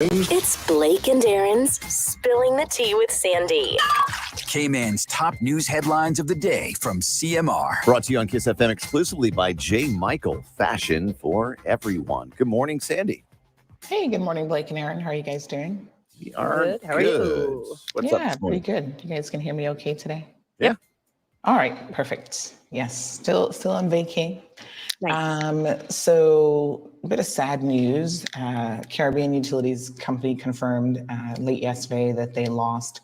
It's Blake and Aaron's Spilling the Tea with Sandy. K-Man's top news headlines of the day from CMR. Brought to you on Kiss FM exclusively by J. Michael, fashion for everyone. Good morning, Sandy. Hey, good morning, Blake and Aaron. How are you guys doing? We are good. How are you? What's up this morning? Pretty good. You guys can hear me okay today? Yeah. All right, perfect. Yes, still on vacay. Nice. So a bit of sad news. Caribbean Utilities Company confirmed late yesterday that they lost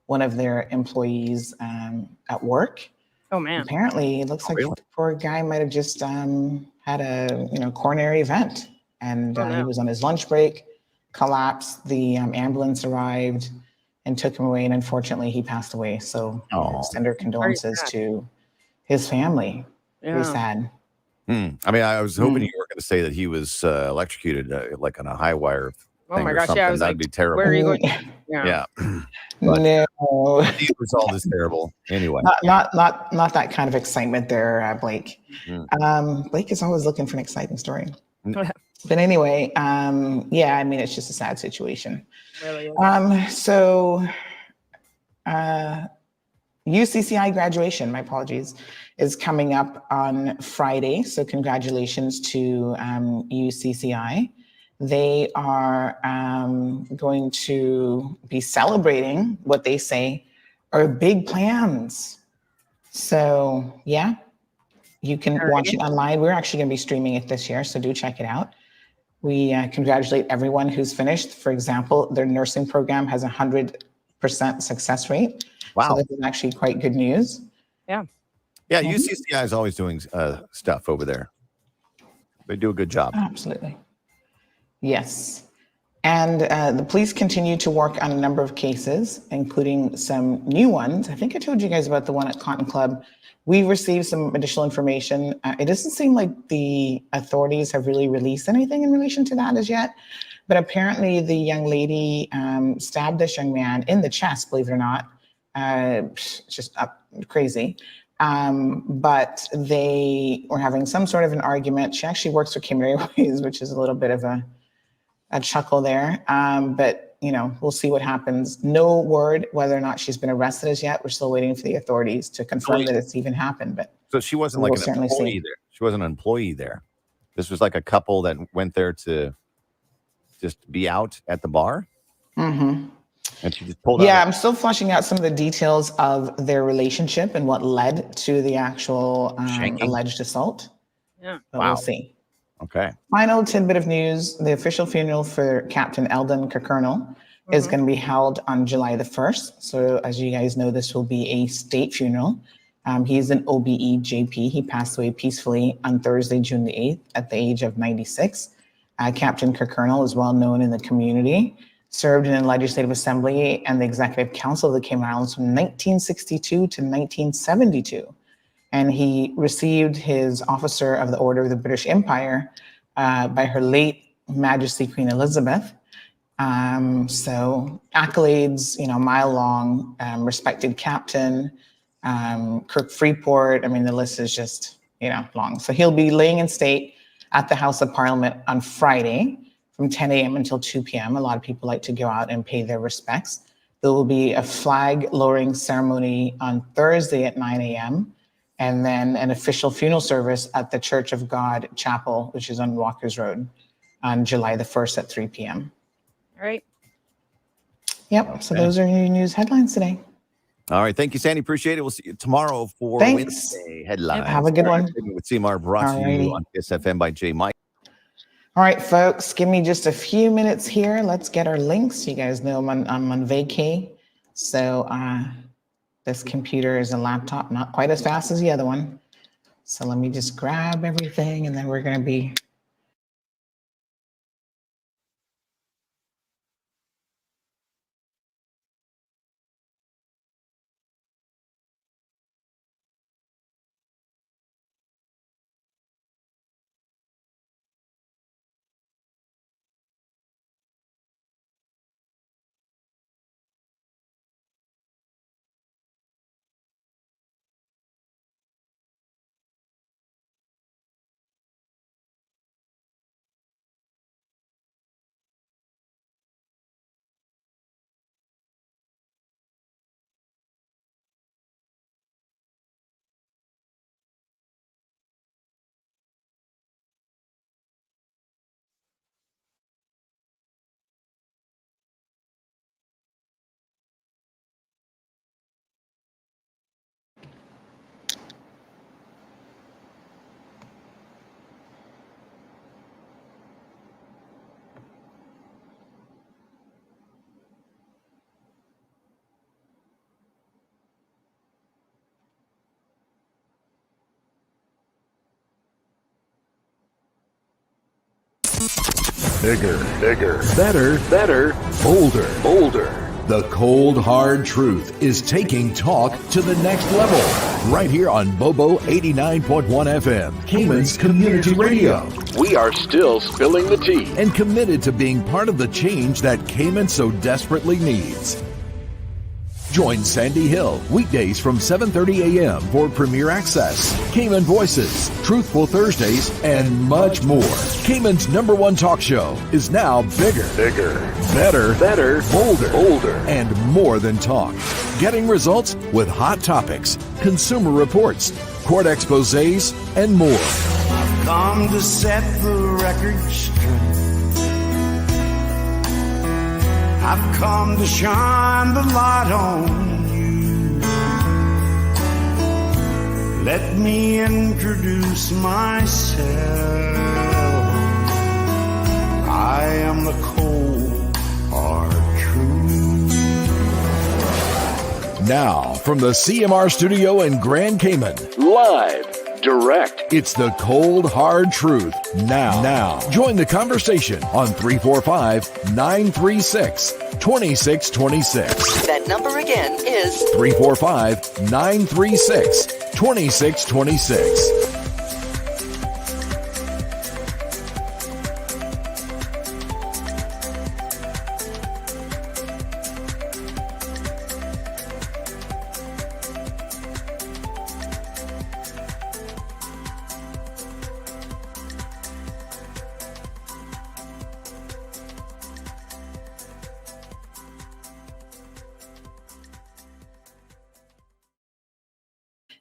one of their employees at work. Oh man. Apparently, it looks like really? the poor guy might have just had a coronary event, and he was on his lunch break, collapsed. The ambulance arrived and took him away, and unfortunately, he passed away. So extend our condolences to his family. Very sad. I mean, I was hoping you were going to say that he was electrocuted, like on a high wire. Oh my gosh! Yeah, I was that'd like, be terrible. where are you going? Yeah. No, the result is terrible. Anyway, not that kind of excitement there, Blake. Blake is always looking for an exciting story. But anyway, yeah, I mean, it's just a sad situation. Really is. So, UCCI graduation, my apologies, is coming up on Friday. So congratulations to UCCI. They are going to be celebrating what they say are big plans. So yeah, you can watch it online. We're actually going to be streaming it this year, so do check it out. We congratulate everyone who's finished. For example, their nursing program has 100% success rate. Wow. So this is actually quite good news. Yeah. Yeah, UCCI is always doing stuff over there. They do a good job. Absolutely. Yes. And the police continue to work on a number of cases, including some new ones. I think I told you guys about the one at Cotton Club. We received some additional information. It doesn't seem like the authorities have really released anything in relation to that as yet. But apparently the young lady stabbed this young man in the chest, believe it or not. Just crazy. But they were having some sort of an argument. She actually works for Cayman Airways, which is a little bit of a chuckle there. But, we'll see what happens. No word whether or not she's been arrested as yet. We're still waiting for the authorities to confirm that it's even happened. But so she wasn't like an employee there. She wasn't an employee there. This was like a couple that went there to just be out at the bar. Mm-hmm. And she just pulled out. Yeah, I'm still fleshing out some of the details of their relationship and what led to the actual alleged assault. Yeah. But we'll see. Okay. Final tidbit of news. The official funeral for Captain Eldon Kirkernel is going to be held on July the 1st. So as you guys know, this will be a state funeral. He's an OBE JP. He passed away peacefully on Thursday, June the 8th at the age of 96. Captain Kirkernel is well known in the community, served in the Legislative Assembly and the Executive Council of the Cayman Islands from 1962 to 1972. And he received his Officer of the Order of the British Empire by Her late Majesty Queen Elizabeth. So accolades, mile long, respected captain, Kirk Freeport. I mean, the list is just, long. So he'll be laying in state at the House of Parliament on Friday from 10 a.m. until 2 p.m. A lot of people like to go out and pay their respects. There will be a flag lowering ceremony on Thursday at 9 a.m. and then an official funeral service at the Church of God Chapel, which is on Walker's Road, on July the 1st at 3 p.m. All right. Yep. Okay. So those are your news headlines today. All right. Thank you, Sandy. Appreciate it. We'll see you tomorrow for Wednesday headlines. Yep, have a good one. With CMR brought to you on Kiss FM by J. Mike. All right, folks, give me just a few minutes here. Let's get our links. You guys know I'm on vacay. So this computer is a laptop, not quite as fast as the other one. So let me just grab everything and then we're going to be Bigger, better, bolder. The cold, hard truth is taking talk to the next level. Right here on Bobo 89.1 FM, Cayman's Community Radio. We are still spilling the tea. And committed to being part of the change that Cayman so desperately needs. Join Sandy Hill weekdays from 7:30 a.m. for Premier Access, Cayman Voices, Truthful Thursdays, and much more. Cayman's #1 talk show is now bigger, better, bolder, and more than talk. Getting results with hot topics, consumer reports, court exposés, and more. I've come to set the record straight. I've come to shine the light on you. Let me introduce myself. I am the cold, hard truth. Now, from the CMR studio in Grand Cayman, Live, direct. it's the cold, hard truth. Now, join the conversation on 345-936-2626. That number again is 345-936-2626.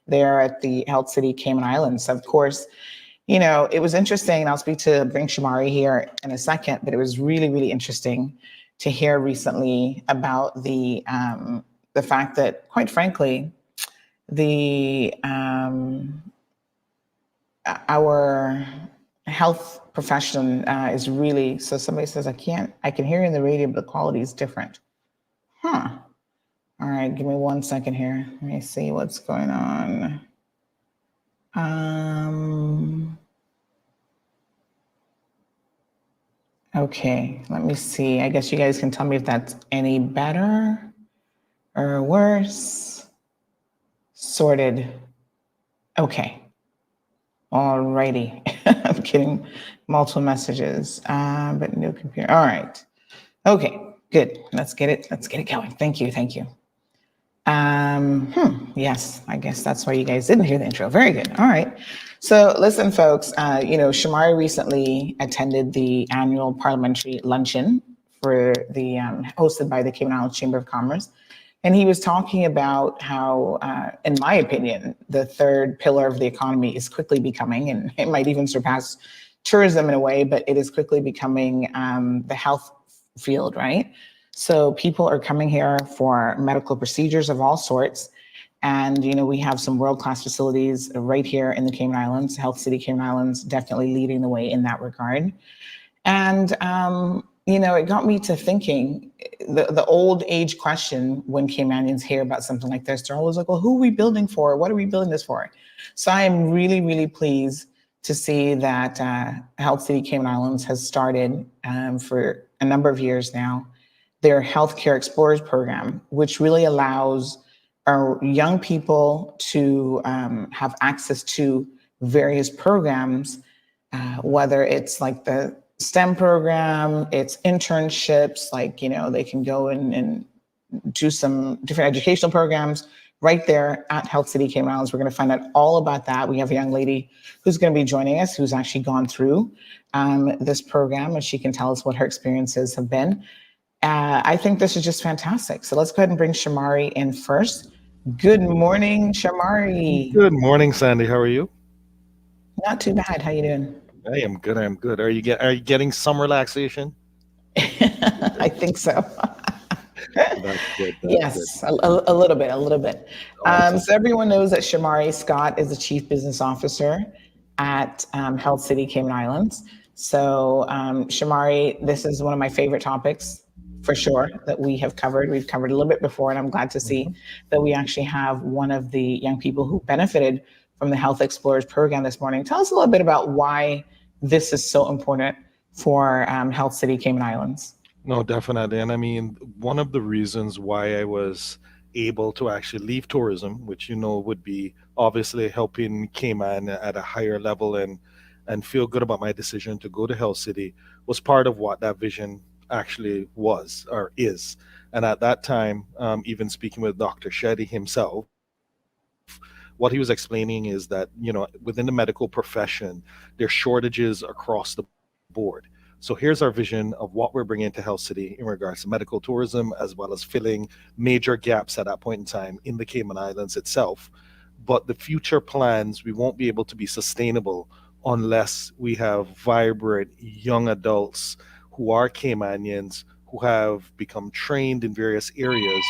There at the Health City Cayman Islands. Of course, you know, it was interesting, and I'll bring Shamari here in a second, but it was really, really interesting to hear recently about the fact that, quite frankly, our health profession is really, so somebody says, I can hear you in the radio, but the quality is different. All right, give me 1 second here. Let me see what's going on. Okay, let me see. I guess you guys can tell me if that's any better or worse. Sorted. Okay. All righty. I'm getting multiple messages, but new computer. All right. Okay, good. Let's get it going. Thank you. Yes, I guess that's why you guys didn't hear the intro. Very good. All right. So listen, folks, Shamari recently attended the annual parliamentary luncheon for the hosted by the Cayman Islands Chamber of Commerce. And he was talking about how, in my opinion, the third pillar of the economy is quickly becoming, and it might even surpass tourism in a way, but it is quickly becoming the health field, right? So people are coming here for medical procedures of all sorts. And, we have some world-class facilities right here in the Cayman Islands, Health City Cayman Islands, definitely leading the way in that regard. And, it got me to thinking the old age question when Caymanians hear about something like this, they're always like, well, who are we building for? What are we building this for? So I am really, really pleased to see that Health City Cayman Islands has started for a number of years now their Healthcare Explorers program, which really allows our young people to have access to various programs, whether it's like the STEM program, it's internships, like, they can go and do some different educational programs right there at Health City Cayman Islands. We're going to find out all about that. We have a young lady who's going to be joining us who's actually gone through this program, and she can tell us what her experiences have been. I think this is just fantastic. So let's go ahead and bring Shamari in first. Good morning, Shamari. Good morning, Sandy. How are you? Not too bad. How you doing? I am good. Are you getting some relaxation? I think so. That's good. Yes, good. A little bit. So everyone knows that Shamari Scott is the Chief Business Officer at Health City Cayman Islands. So Shamari, this is one of my favorite topics for sure that we have covered. We've covered a little bit before, and I'm glad to see that we actually have one of the young people who benefited from the Health Explorers program this morning. Tell us a little bit about why this is so important for Health City Cayman Islands. No, definitely. And I mean, one of the reasons why I was able to actually leave tourism, which would be obviously helping Cayman at a higher level and feel good about my decision to go to Health City, was part of what that vision actually was or is. And at that time, even speaking with Dr. Shetty himself, what he was explaining is that, within the medical profession, there's shortages across the board. So here's our vision of what we're bringing to Health City in regards to medical tourism, as well as filling major gaps at that point in time in the Cayman Islands itself. But the future plans, we won't be able to be sustainable unless we have vibrant young adults who are Caymanians, who have become trained in various areas.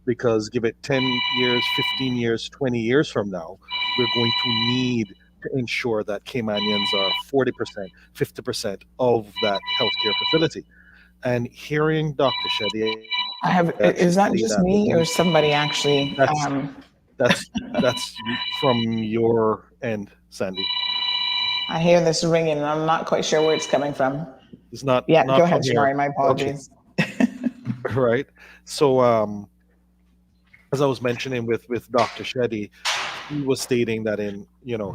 Because give it 10 years, 15 years, 20 years from now, we're going to need to ensure that Caymanians are 40%, 50% of that healthcare facility. And hearing Dr. Shetty, Is that just me or somebody actually? That's from your end, Sandy. I hear this ringing, and I'm not quite sure where it's coming from. It's not. Yeah, not go ahead, here. Shamari. My apologies. Okay. Right. So, as I was mentioning with Dr. Shetty, he was stating that in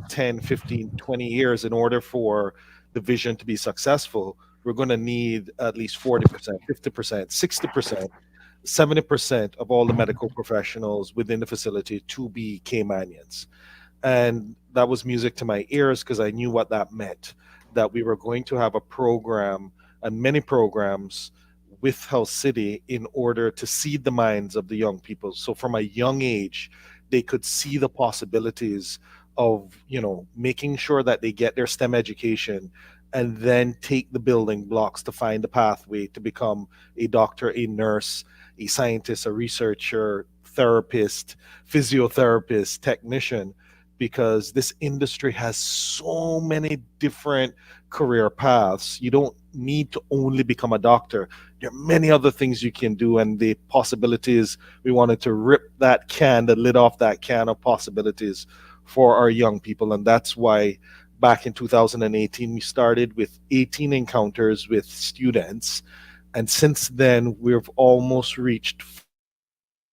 10, 15, 20 years, in order for the vision to be successful, we're going to need at least 40%, 50%, 60%, 70% of all the medical professionals within the facility to be Caymanians. And that was music to my ears, because I knew what that meant, that we were going to have a program and many programs with Health City in order to seed the minds of the young people. So from a young age, they could see the possibilities of, making sure that they get their STEM education and then take the building blocks to find the pathway to become a doctor, a nurse, a scientist, a researcher, therapist, physiotherapist, technician, because this industry has so many different career paths. You don't need to only become a doctor. There are many other things you can do, and the possibilities, we wanted to rip the lid off that can of possibilities for our young people. And that's why back in 2018, we started with 18 encounters with students. And since then, we've almost reached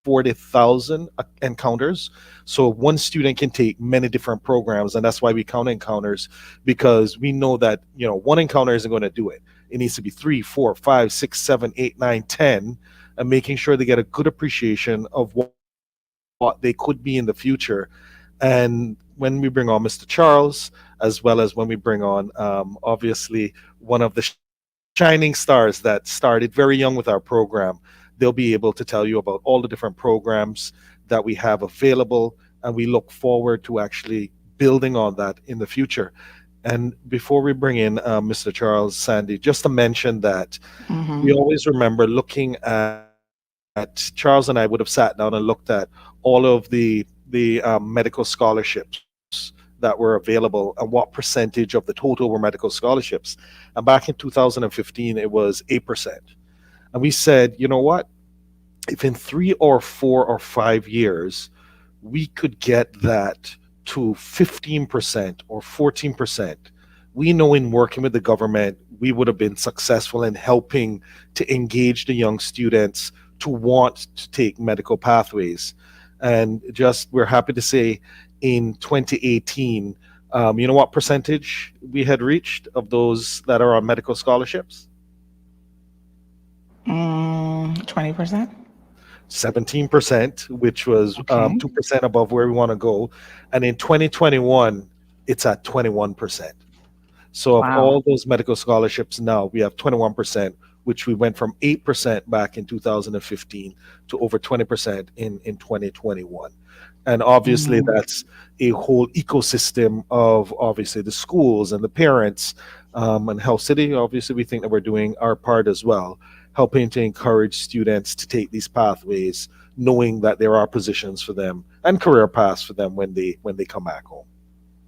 40,000 encounters. So one student can take many different programs, and that's why we count encounters, because we know that one encounter isn't going to do it. It needs to be 3, 4, 5, 6, 7, 8, 9, 10, and making sure they get a good appreciation of what they could be in the future. And when we bring on Mr. Charles, as well as when we bring on obviously one of the shining stars that started very young with our program, they'll be able to tell you about all the different programs that we have available, and we look forward to actually building on that in the future. And before we bring in Mr. Charles, Sandy, just to mention that we always remember looking at Charles and I would have sat down and looked at all of the medical scholarships that were available and what percentage of the total were medical scholarships. And back in 2015, it was 8%. And we said, you know what? If in 3 or 4 or 5 years, we could get that to 15% or 14%, we know in working with the government, we would have been successful in helping to engage the young students to want to take medical pathways. And we're happy to say in 2018, you know what percentage we had reached of those that are on medical scholarships? 20%. 17%, which was 2% above where we want to go. And in 2021, it's at 21%. So of all those medical scholarships now, we have 21%, which we went from 8% back in 2015 to over 20% in 2021. And obviously that's a whole ecosystem of obviously the schools and the parents and Health City. Obviously, we think that we're doing our part as well, helping to encourage students to take these pathways, knowing that there are positions for them and career paths for them when they come back home.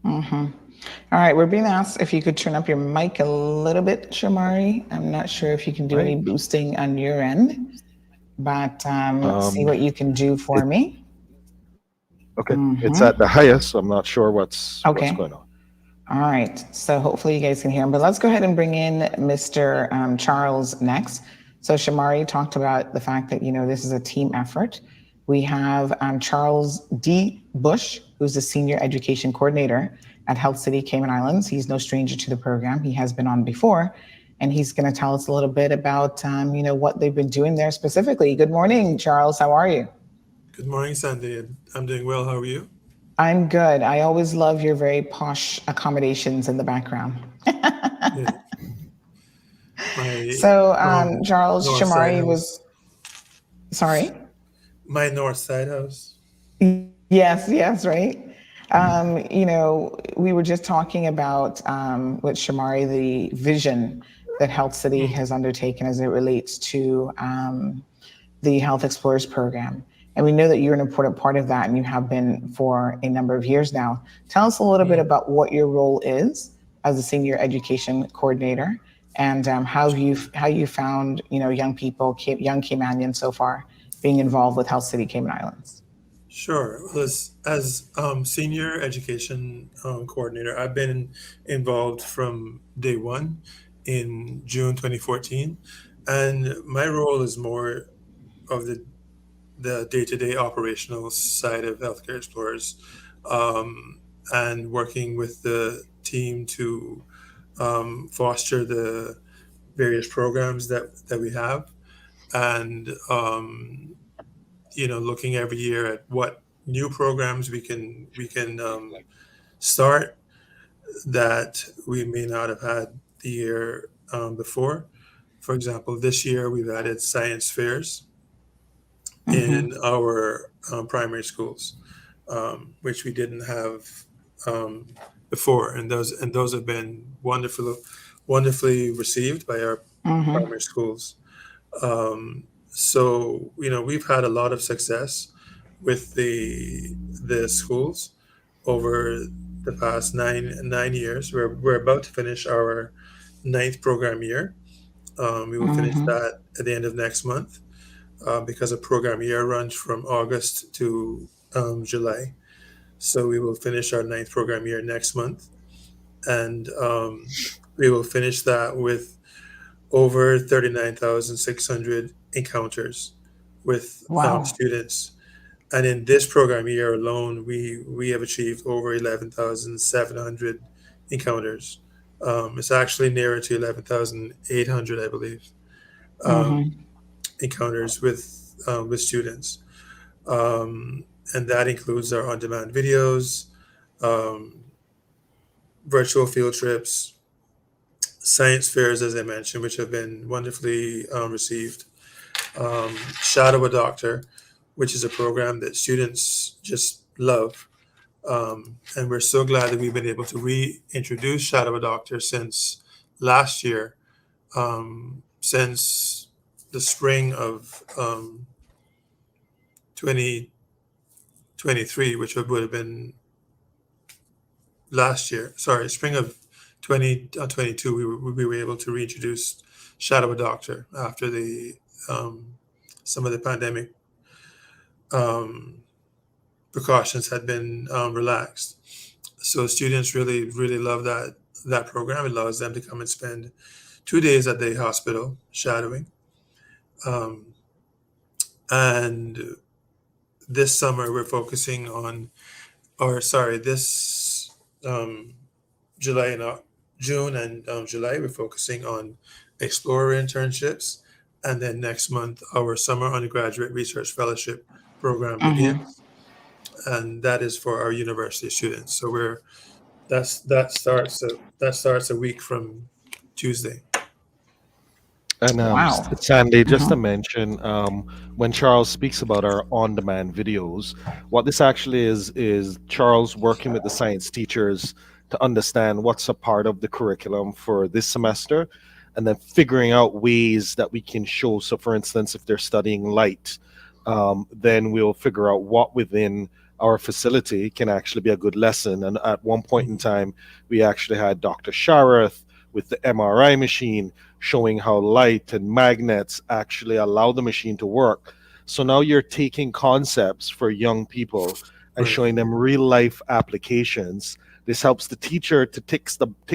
All right, we're being asked if you could turn up your mic a little bit, Shamari. I'm not sure if you can do any boosting on your end, but let's see what you can do for me. Okay, it's at the highest, so I'm not sure what's going on. All right. So hopefully you guys can hear him, but let's go ahead and bring in Mr. Charles next. So Shamari talked about the fact that, this is a team effort. We have Charles D. Bush, who's the Senior Education Coordinator at Health City Cayman Islands. He's no stranger to the program. He has been on before, and he's going to tell us a little bit about, what they've been doing there specifically. Good morning, Charles. How are you? Good morning, Sandy. I'm doing well. How are you? I'm good. I always love your very posh accommodations in the background. Yeah. Charles, Shamari was, sorry? My North Side house. Yes, right. We were just talking about with Shamari, the vision that Health City has undertaken as it relates to the Health Explorers program. And we know that you're an important part of that, and you have been for a number of years now. Tell us a little bit about what your role is as a senior education coordinator, and how you found young people, young Caymanians so far, being involved with Health City Cayman Islands. Sure. As senior education coordinator, I've been involved from day one in June 2014, and my role is more of the day-to-day operational side of Healthcare Explorers, and working with the team to foster the various programs that we have, and looking every year at what new programs we can start that we may not have had the year before. For example, this year we've added science fairs in our primary schools, which we didn't have before, and those have been wonderfully received by our primary schools. So we've had a lot of success with the schools over the past nine years. We're about to finish our 9th program year. We will finish that at the end of next month. Because a program year runs from August to July. So we will finish our 9th program year next month. And we will finish that with over 39,600 encounters with students. And in this program year alone, we have achieved over 11,700 encounters. It's actually nearer to 11,800, I believe. Encounters with students, and that includes our on-demand videos, virtual field trips, science fairs, as I mentioned, which have been wonderfully received. Shadow a Doctor, which is a program that students just love, and we're so glad that we've been able to reintroduce Shadow a Doctor since last year, since the spring of 2023, which would have been last year. Sorry, spring of 2022, we were able to reintroduce Shadow a Doctor after the some of the pandemic precautions had been relaxed. So students really love that program. It allows them to come and spend 2 days at the hospital shadowing. And this summer we're focusing on, this June and July, we're focusing on Explorer internships. And then next month, our summer undergraduate research fellowship program begins. And that is for our university students. So that starts a week from Tuesday. And Sandy, just to mention, when Charles speaks about our on-demand videos, what this actually is Charles working with the science teachers to understand what's a part of the curriculum for this semester, and then figuring out ways that we can show. So, for instance, if they're studying light, then we'll figure out what within our facility can actually be a good lesson. And at one point in time, we actually had Dr. Sharath with the MRI machine showing how light and magnets actually allow the machine to work. So now you're taking concepts for young people and showing them real life applications This helps the teacher to tick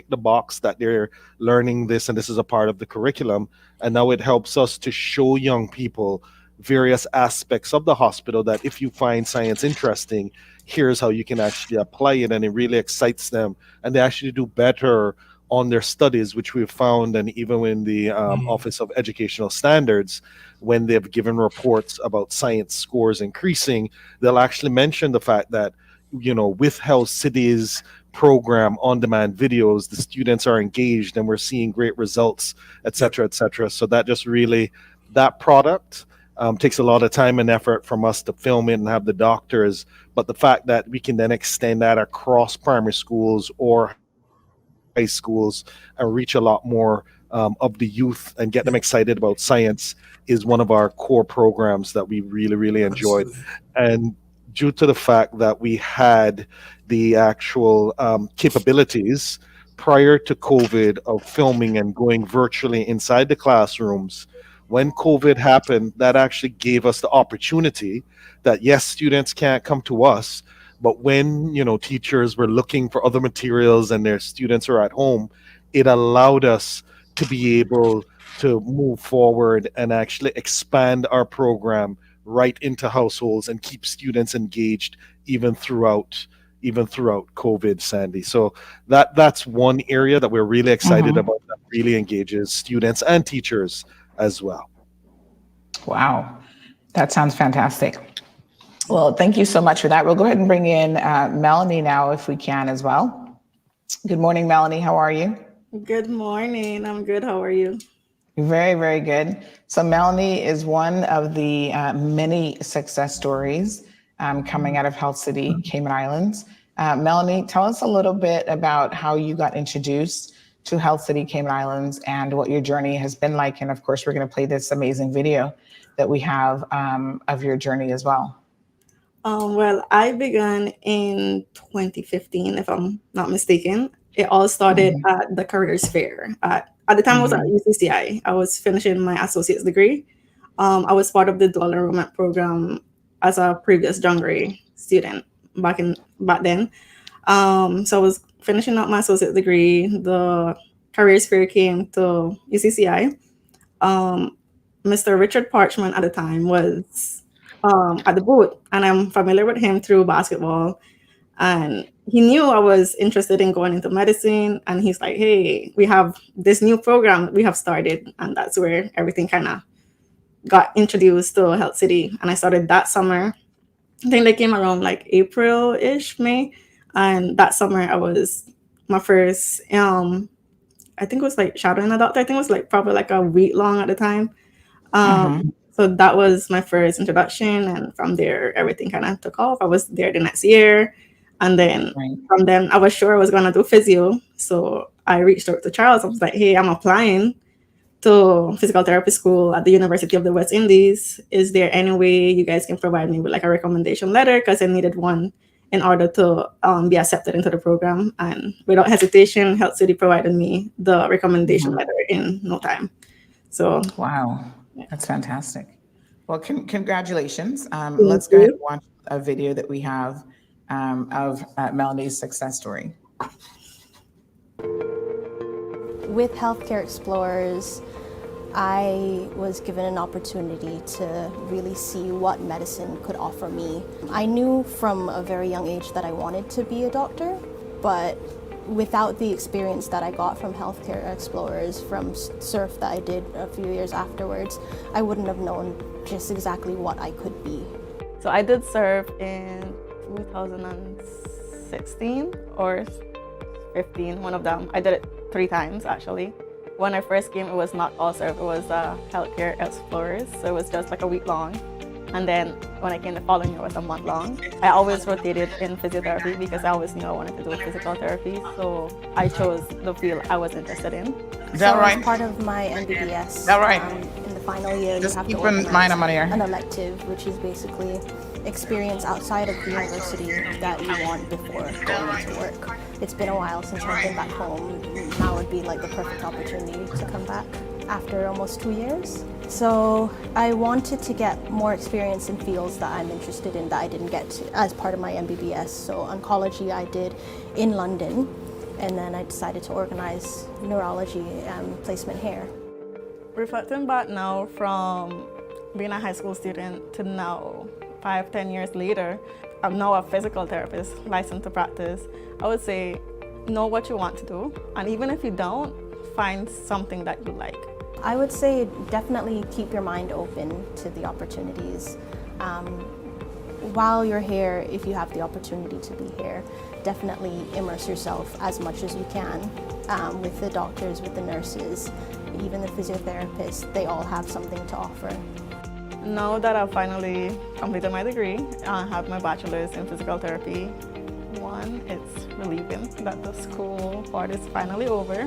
the box that they're learning this and this is a part of the curriculum. And now it helps us to show young people various aspects of the hospital that if you find science interesting, here's how you can actually apply it, and it really excites them, and they actually do better on their studies, which we've found. And even in the Office of Educational Standards, when they've given reports about science scores increasing, they'll actually mention the fact that, with Health City's program on-demand videos, the students are engaged and we're seeing great results, et cetera, et cetera. So that just really, that product takes a lot of time and effort from us to film it and have the doctors, but the fact that we can then extend that across primary schools or high schools and reach a lot more of the youth and get them excited about science is one of our core programs that we really, really enjoyed. Absolutely. And due to the fact that we had the actual capabilities prior to COVID of filming and going virtually inside the classrooms, when COVID happened, that actually gave us the opportunity that, yes, students can't come to us, but when, teachers were looking for other materials and their students are at home, it allowed us to be able to move forward and actually expand our program right into households and keep students engaged even throughout COVID, Sandy. So that's one area that we're really excited about, that really engages students and teachers as well. Wow, that sounds fantastic. Well, thank you so much for that. We'll go ahead and bring in Melanie now, if we can as well. Good morning, Melanie. How are you? Good morning. I'm good. How are you? Very, very good. So Melanie is one of the many success stories coming out of Health City, Cayman Islands. Melanie, tell us a little bit about how you got introduced to Health City, Cayman Islands, and what your journey has been like. And of course, we're going to play this amazing video that we have of your journey as well. Well, I began in 2015, if I'm not mistaken. It all started at the Careers Fair. At the time, I was at HCCI. I was finishing my associate's degree. I was part of the dual enrollment program as a previous Jungary student back then. So I was finishing up my associate degree. The Careers Fair came to UCCI. Mr. Richard Parchman at the time was at the booth, and I'm familiar with him through basketball. And he knew I was interested in going into medicine, and he's like, hey, we have this new program we have started. And that's where everything kind of got introduced to Health City. And I started that summer. I think they came around like April-ish, May. And that summer I was my first, I think it was like shadowing a doctor. I think it was like probably like a week long at the time. So that was my first introduction. And from there, everything kind of took off. I was there the next year. And then from then, I was sure I was going to do physio. So I reached out to Charles. I was like, hey, I'm applying to physical therapy school at the University of the West Indies. Is there any way you guys can provide me with like a recommendation letter? Because I needed one in order to be accepted into the program. And without hesitation, Health City provided me the recommendation letter in no time. So wow, that's fantastic. Well, congratulations. Let's go ahead and watch a video that we have of Melanie's success story. With Healthcare Explorers, I was given an opportunity to really see what medicine could offer me. I knew from a very young age that I wanted to be a doctor, but without the experience that I got from Healthcare Explorers, from SURF that I did a few years afterwards, I wouldn't have known just exactly what I could be. So I did SURF in 2016 or 15, one of them. I did it 3 times actually. When I first came, it was not all SURF, it was Healthcare Explorers, so it was just like a week long. And then when I came the following year, it was a month long. I always rotated in physiotherapy because I always knew I wanted to do physical therapy, so I chose the field I was interested in. Is that right? As part of my MBBS, is that right? In the final year, just you have keep to in mind I'm on here. An elective, which is basically experience outside of the university that you want before going into work. It's been a while since I've been back home. Now would be like the perfect opportunity to come back. after almost 2 years. So I wanted to get more experience in fields that I'm interested in that I didn't get to as part of my MBBS. So oncology I did in London, and then I decided to organize neurology and placement here. Reflecting back now from being a high school student to now, 5-10 years later, I'm now a physical therapist, licensed to practice. I would say, know what you want to do, and even if you don't, find something that you like. I would say definitely keep your mind open to the opportunities. While you're here, if you have the opportunity to be here, definitely immerse yourself as much as you can with the doctors, with the nurses, even the physiotherapists. They all have something to offer. Now that I've finally completed my degree, I have my bachelor's in physical therapy. One, it's relieving that the school part is finally over,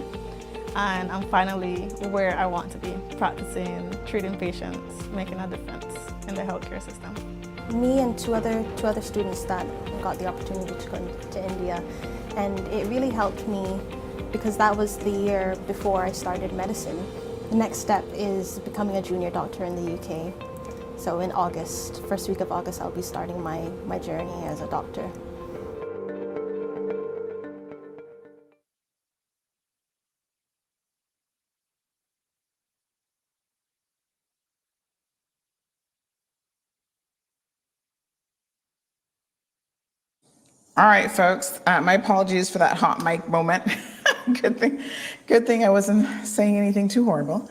and I'm finally where I want to be, practicing, treating patients, making a difference in the healthcare system. Me and two other students that got the opportunity to go to India, and it really helped me because that was the year before I started medicine. The next step is becoming a junior doctor in the UK. So in August, first week of August, I'll be starting my journey as a doctor. All right, folks. My apologies for that hot mic moment. Good thing I wasn't saying anything too horrible.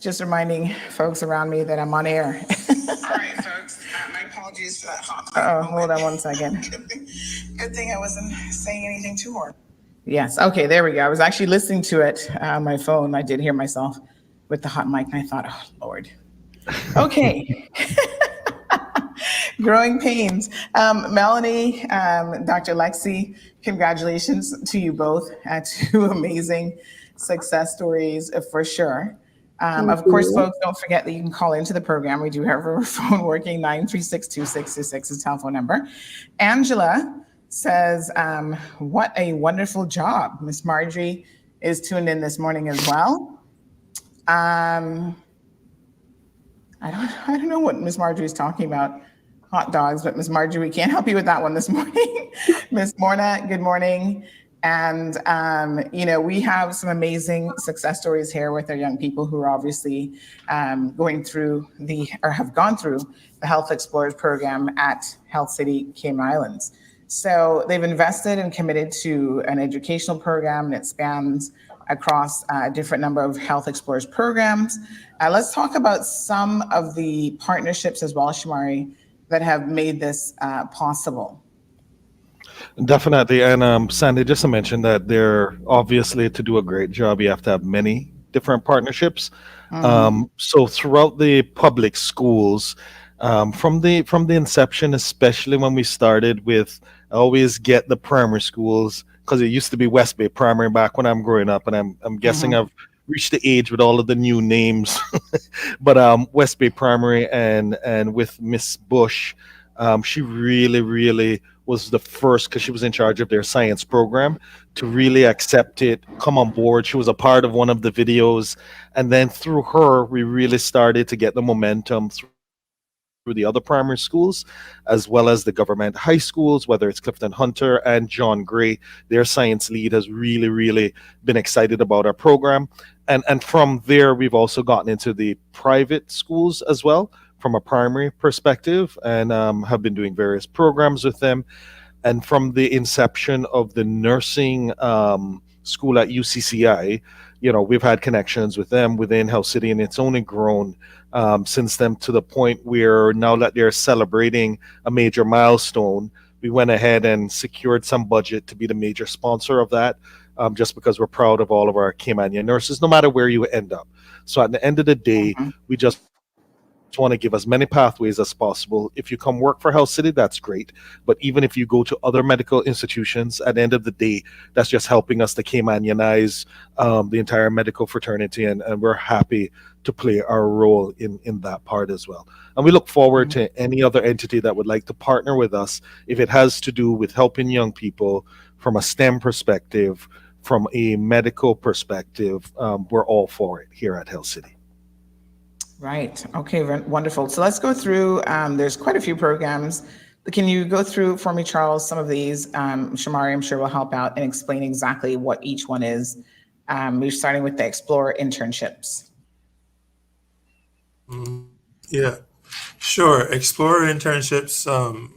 Just reminding folks around me that I'm on air. All right, folks. My apologies for that hot mic moment. Hold on one second. Good thing I wasn't saying anything too horrible. Yes. Okay. There we go. I was actually listening to it on my phone. I did hear myself with the hot mic, and I thought, oh Lord. Okay. Growing pains. Melanie, Dr. Lexi, congratulations to you both. Two amazing success stories for sure. Of course, folks, don't forget that you can call into the program. We do have our phone working, 936-2626 is the telephone number. Angela says, what a wonderful job. Miss Marjorie is tuned in this morning as well. I don't know what Miss Marjorie is talking about. Hot dogs, but Miss Marjorie, we can't help you with that one this morning. Miss Morna, good morning. And, we have some amazing success stories here with our young people who are obviously have gone through the Health Explorers program at Health City Cayman Islands. So they've invested and committed to an educational program, and it spans across a different number of Health Explorers programs. Let's talk about some of the partnerships as well, Shamari, that have made this possible. Definitely. And Sandy, just to mention that they're obviously, to do a great job, you have to have many different partnerships. So throughout the public schools, from the inception, especially when we started with, I always get the primary schools, because it used to be West Bay Primary back when I'm growing up, and I'm guessing I've reached the age with all of the new names. But West Bay Primary and with Miss Bush, she really was the first, because she was in charge of their science program, to really accept it, come on board. She was a part of one of the videos, and then through her, we really started to get the momentum through the other primary schools, as well as the government high schools, whether it's Clifton Hunter and John Gray. Their science lead has really been excited about our program. And from there, we've also gotten into the private schools as well, from a primary perspective, and have been doing various programs with them. And from the inception of the nursing school at UCCI, we've had connections with them within Health City, and it's only grown since then, to the point where now that they're celebrating a major milestone, we went ahead and secured some budget to be the major sponsor of that, just because we're proud of all of our Caymanian nurses, no matter where you end up. So at the end of the day, we just want to give as many pathways as possible. If you come work for Health City, that's great. But even if you go to other medical institutions, at the end of the day, that's just helping us to Caymanianize the entire medical fraternity, and we're happy to play our role in that part as well. And we look forward to any other entity that would like to partner with us if it has to do with helping young people from a STEM perspective, from a medical perspective, we're all for it here at Hill City. Right. Okay. Wonderful. So let's go through. There's quite a few programs. Can you go through for me, Charles, some of these? Shamari, I'm sure will help out and explain exactly what each one is. We're starting with the Explorer internships. Yeah, sure. Explorer internships.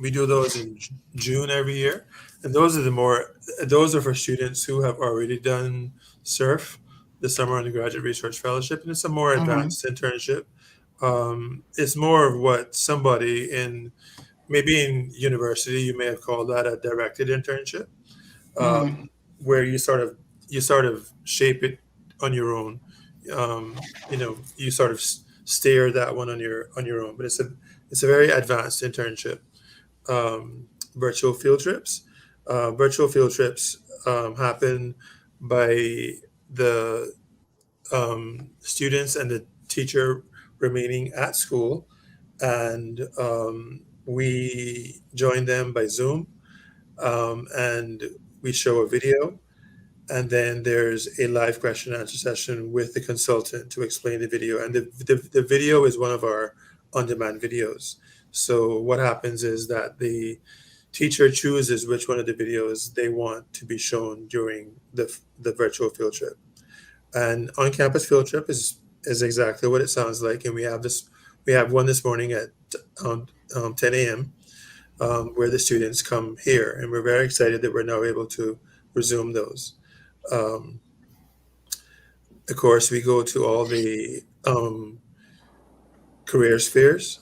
We do those in June every year, and those are for students who have already done SURF, the Summer Undergraduate Research Fellowship, and it's a more advanced internship. It's more of what somebody maybe in university you may have called that a directed internship, where you sort of shape it on your own. You sort of steer that one on your own, but it's a very advanced internship. Virtual field trips. Virtual field trips happen by the students and the teacher remaining at school, and we join them by Zoom, and we show a video, and then there's a live question and answer session with the consultant to explain the video. And the video is one of our on-demand videos. So what happens is that the teacher chooses which one of the videos they want to be shown during the virtual field trip. And on-campus field trip is exactly what it sounds like. And we have one this morning at 10 a.m. Where the students come here, and we're very excited that we're now able to resume those. Of course, we go to all the careers fairs,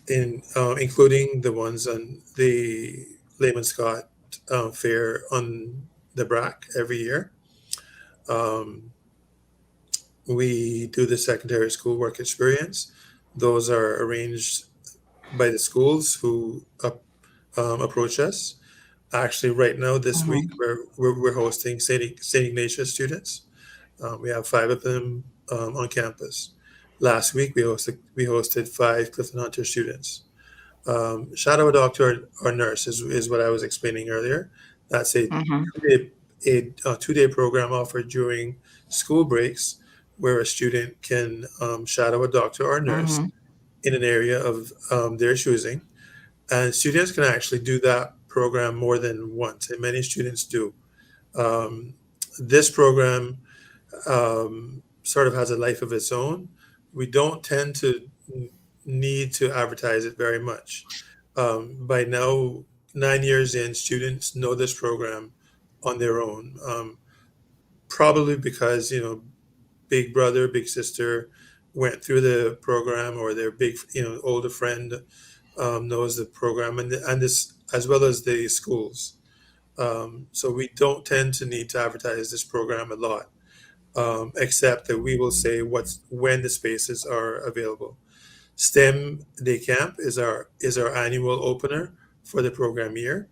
including the ones on the Lehman Scott fair on the BRAC every year. We do the secondary school work experience. Those are arranged by the schools who approach us. Actually, right now, this week, we're hosting St. Ignatius students. We have 5 of them on campus. Last week, we hosted 5 Clifton Hunter students. Shadow a doctor or nurse is what I was explaining earlier. That's a 2-day program offered during school breaks, where a student can shadow a doctor or nurse in an area of their choosing. And students can actually do that program more than once, and many students do. This program sort of has a life of its own. We don't tend to need to advertise it very much. By now, 9 years in, students know this program on their own, probably because, big brother, big sister went through the program, or their big, older friend knows the program, and this, as well as the schools. So we don't tend to need to advertise this program a lot, except that we will say when the spaces are available. STEM Day Camp is our annual opener for the program year,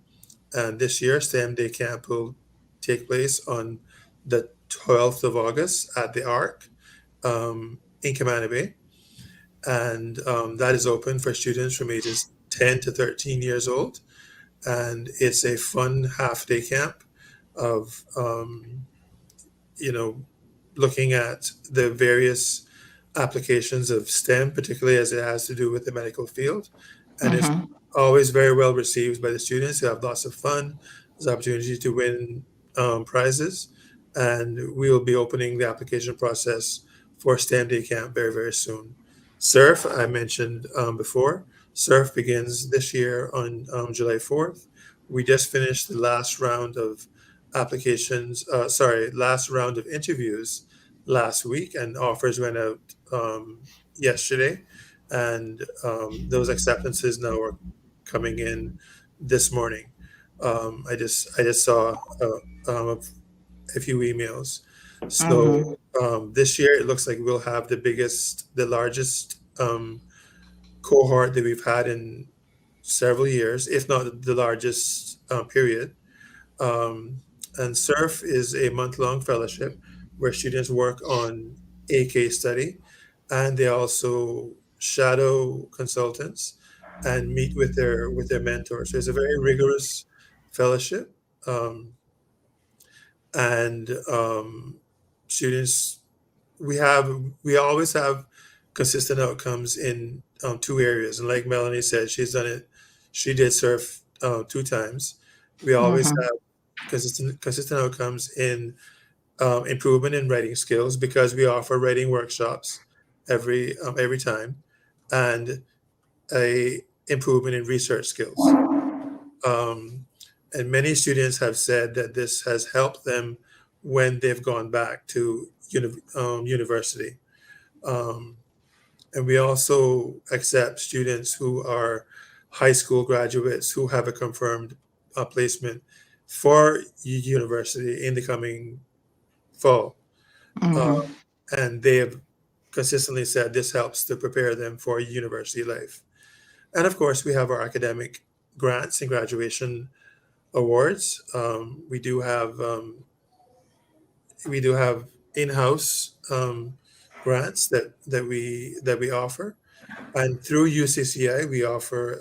and this year STEM Day Camp will take place on the 12th of August at the Arc in Camana Bay, and that is open for students from ages 10 to 13 years old, and it's a fun half-day camp of looking at the various applications of STEM, particularly as it has to do with the medical field, and it's always very well received by the students, who have lots of fun. There's opportunity to win prizes, and we will be opening the application process for STEM Day Camp very, very soon. SURF, I mentioned before. SURF begins this year on July 4th. We just finished the last round of last round of interviews last week, and offers went out yesterday, and those acceptances now are coming in this morning. I just saw a few emails. So this year it looks like we'll have the largest cohort that we've had in several years, if not the largest period. And SURF is a month-long fellowship where students work on a case study, and they also shadow consultants and meet with their mentors. So it's a very rigorous fellowship. and students, we always have consistent outcomes in 2 areas. And like Melanie said, she did surf 2 times. We always have consistent outcomes in improvement in writing skills, because we offer writing workshops every time, and a improvement in research skills. And many students have said that this has helped them when they've gone back to university. And we also accept students who are high school graduates who have a confirmed placement for university in the coming fall. And they have consistently said this helps to prepare them for university life. And of course, we have our academic grants and graduation awards. We do have in-house grants that we offer, and through UCCI we offer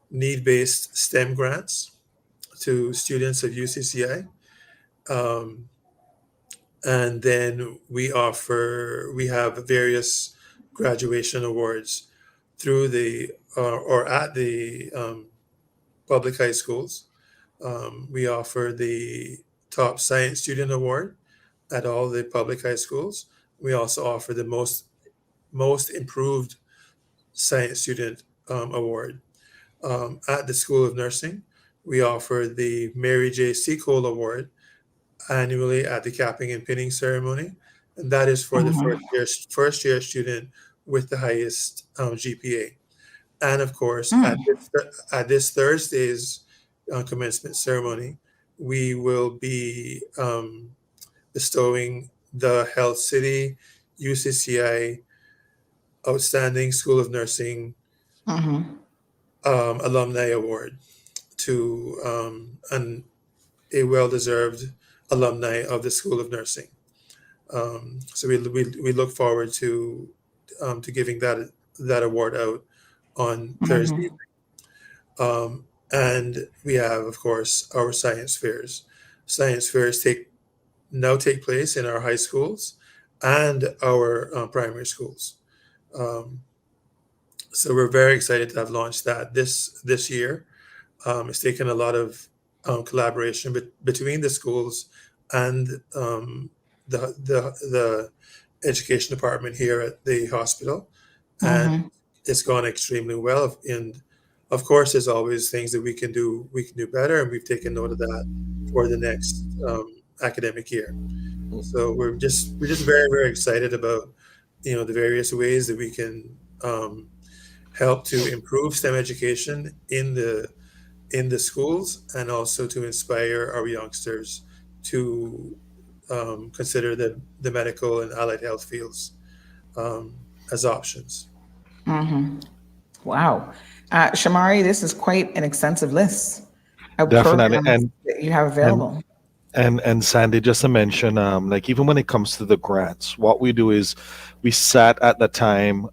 need-based STEM grants to students of UCCI. And then we have various graduation awards through the or at the public high schools. We offer the top science student award at all the public high schools. We also offer the most improved science student award. At the School of Nursing, we offer the Mary J. Seacole Award annually at the capping and pinning ceremony, and that is for the first year student with the highest GPA. And of course, at this Thursday's commencement ceremony, we will be bestowing the Health City UCCI Outstanding School of Nursing Alumni Award to a well-deserved alumni of the School of Nursing. So we look forward to giving that award out on Thursday. And we have, of course, our science fairs. Science fairs take place in our high schools and our primary schools. So we're very excited to have launched that this year. It's taken a lot of collaboration between the schools and the education department here at the hospital, and it's gone extremely well. And of course, there's always things that we can do better, and we've taken note of that for the next academic year. So we're just very, very excited about the various ways that we can help to improve STEM education in the schools, and also to inspire our youngsters to consider the medical and allied health fields as options. Wow. Shamari, this is quite an extensive list of Definitely, programs that you have available. And Sandy, just to mention, like even when it comes to the grants, what we do is we sat at the time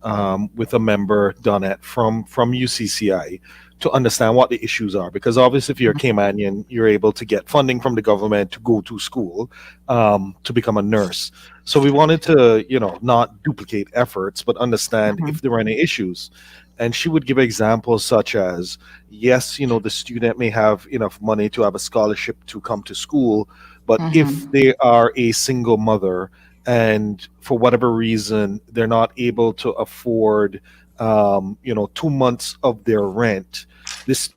with a member, Donette, from UCCI, to understand what the issues are. Because obviously, if you're a Caymanian, you're able to get funding from the government to go to school to become a nurse. So we wanted to, not duplicate efforts, but understand if there were any issues. And she would give examples such as, yes, the student may have enough money to have a scholarship to come to school, but if they are a single mother and for whatever reason they're not able to afford 2 months of their rent, this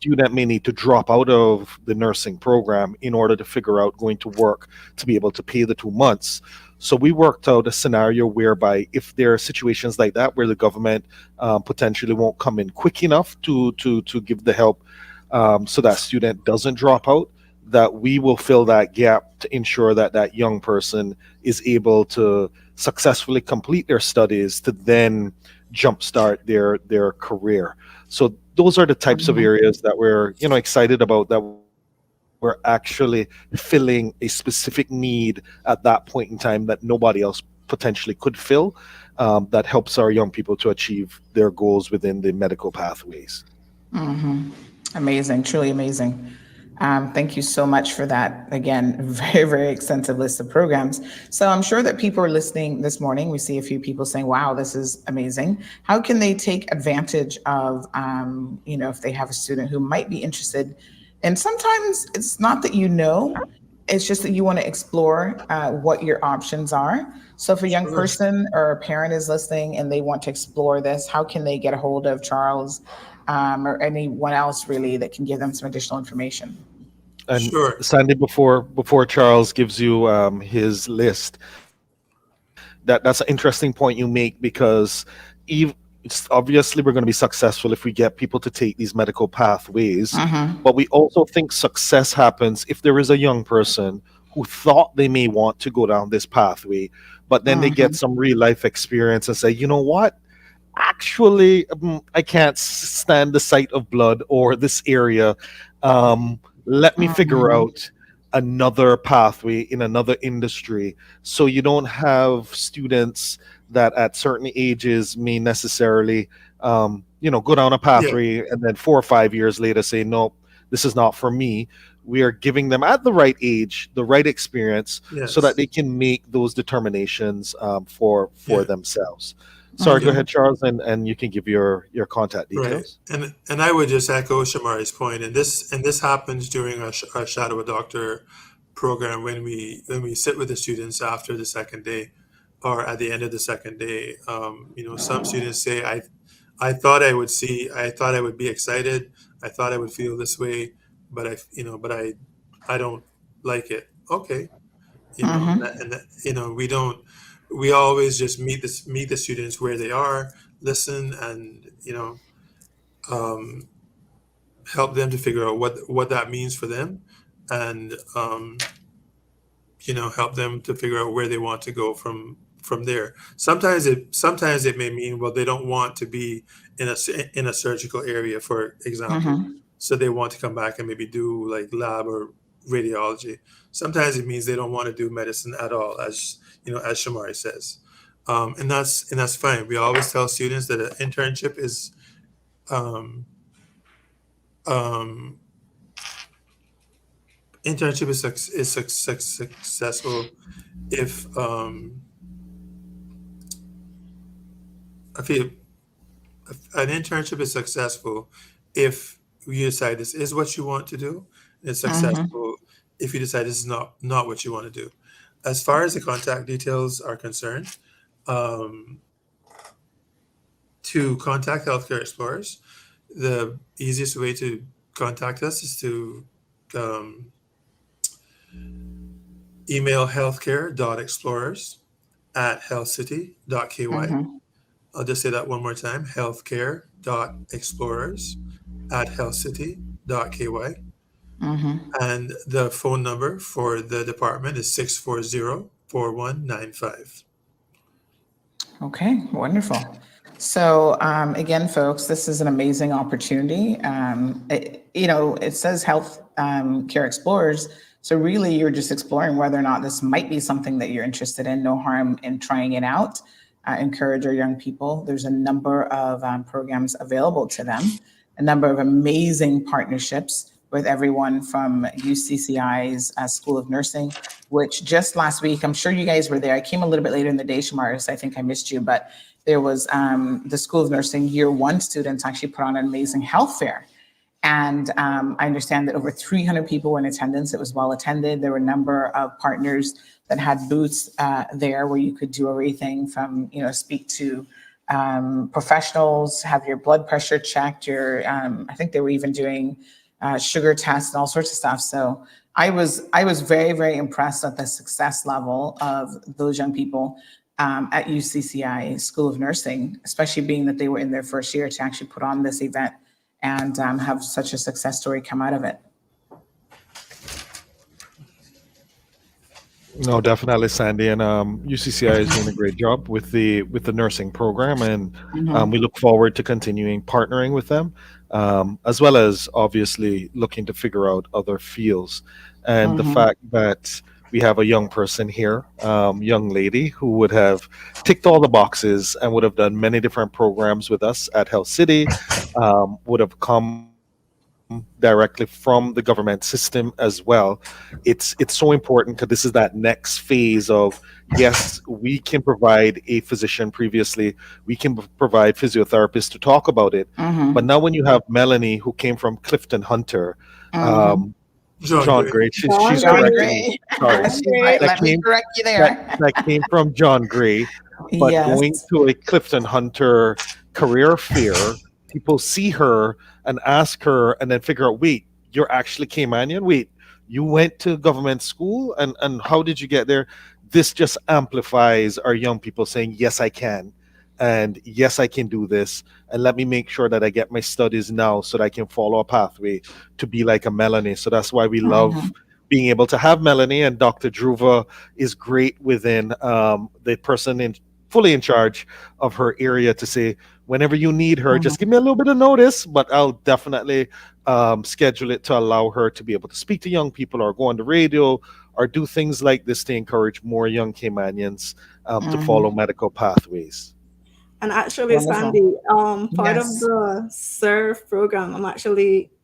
student may need to drop out of the nursing program in order to figure out going to work to be able to pay the 2 months. So we worked out a scenario whereby if there are situations like that where the government potentially won't come in quick enough to give the help so that student doesn't drop out, that we will fill that gap to ensure that that young person is able to successfully complete their studies to then jumpstart their career. So those are the types of areas that we're excited about, that we're actually filling a specific need at that point in time that nobody else potentially could fill, that helps our young people to achieve their goals within the medical pathways. Amazing, truly amazing. Thank you so much for that. Again, very, very extensive list of programs. So I'm sure that people are listening this morning. We see a few people saying, wow, this is amazing. How can they take advantage of, if they have a student who might be interested? And sometimes it's not that it's just that you want to explore what your options are. So if a young person or a parent is listening and they want to explore this, how can they get a hold of Charles or anyone else really that can give them some additional information? And Sandy, before Charles gives you his list, that's an interesting point you make, because it's obviously we're going to be successful if we get people to take these medical pathways, but we also think success happens if there is a young person who thought they may want to go down this pathway, but then they get some real life experience and say, you know what, actually I can't stand the sight of blood or this area. Let me figure out another pathway in another industry. So you don't have students that at certain ages may necessarily, go down a pathway and then 4 or 5 years later say, no, this is not for me. We are giving them at the right age, the right experience, so that they can make those determinations for themselves. Sorry, go ahead, Charles, and you can give your contact details. Right. And I would just echo Shamari's point, and this happens during our Shadow a Doctor program when we sit with the students after the second day or at the end of the second day. Some students say, I thought I would be excited, I thought I would feel this way, but I don't like it. Okay, we always just meet the students where they are, listen, and help them to figure out what that means for them, and help them to figure out where they want to go from there. Sometimes it may mean, well, they don't want to be in a surgical area, for example, so they want to come back and maybe do like lab or radiology. Sometimes it means they don't want to do medicine at all, as Shamari says, and that's fine. We always tell students that an internship is successful if an internship is successful if you decide this is what you want to do. It's successful if you decide this is not what you want to do. As far as the contact details are concerned, to contact Healthcare Explorers, the easiest way to contact us is to email healthcare.explorers@healthcity.ky. I'll just say that one more time, healthcare.explorers@healthcity.ky. And the phone number for the department is 640-4195. Okay, wonderful. So again, folks, this is an amazing opportunity. It says Health Care Explorers. So really, you're just exploring whether or not this might be something that you're interested in. No harm in trying it out. Encourage our young people. There's a number of programs available to them, a number of amazing partnerships with everyone from UCCI's School of Nursing, which just last week, I'm sure you guys were there. I came a little bit later in the day, Shamar, so I think I missed you, but there was the School of Nursing Year 1 students actually put on an amazing health fair. And I understand that over 300 people were in attendance. It was well attended. There were a number of partners that had booths there where you could do everything from, speak to professionals, have your blood pressure checked, I think they were even doing sugar tests and all sorts of stuff. So I was very, very impressed at the success level of those young people at UCCI School of Nursing, especially being that they were in their first year to actually put on this event and have such a success story come out of it. No, definitely, Sandy, and UCCI is doing a great job with the nursing program, and we look forward to continuing partnering with them, as well as obviously looking to figure out other fields. And the fact that we have a young person here, young lady who would have ticked all the boxes and would have done many different programs with us at Health City, would have come directly from the government system as well. It's so important because this is that next phase of, yes, we can provide a physician previously, we can provide physiotherapists to talk about it. But now when you have Melanie, who came from Clifton Hunter, John Gray, she's correcting me. Sorry. Let me correct you there. That came from John Gray, but going to a Clifton Hunter career fair, people see her and ask her and then figure out, wait, you're actually Caymanian? Wait, you went to government school? And how did you get there? This just amplifies our young people saying, yes, I can. And yes, I can do this. And let me make sure that I get my studies now so that I can follow a pathway to be like a Melanie. So that's why we love being able to have Melanie, and Dr. Dhruva is great within the person fully in charge of her area to say, whenever you need her, just give me a little bit of notice, but I'll definitely schedule it to allow her to be able to speak to young people or go on the radio or do things like this to encourage more young Caymanians to follow medical pathways. And actually, Sandy, part of the SERVE program,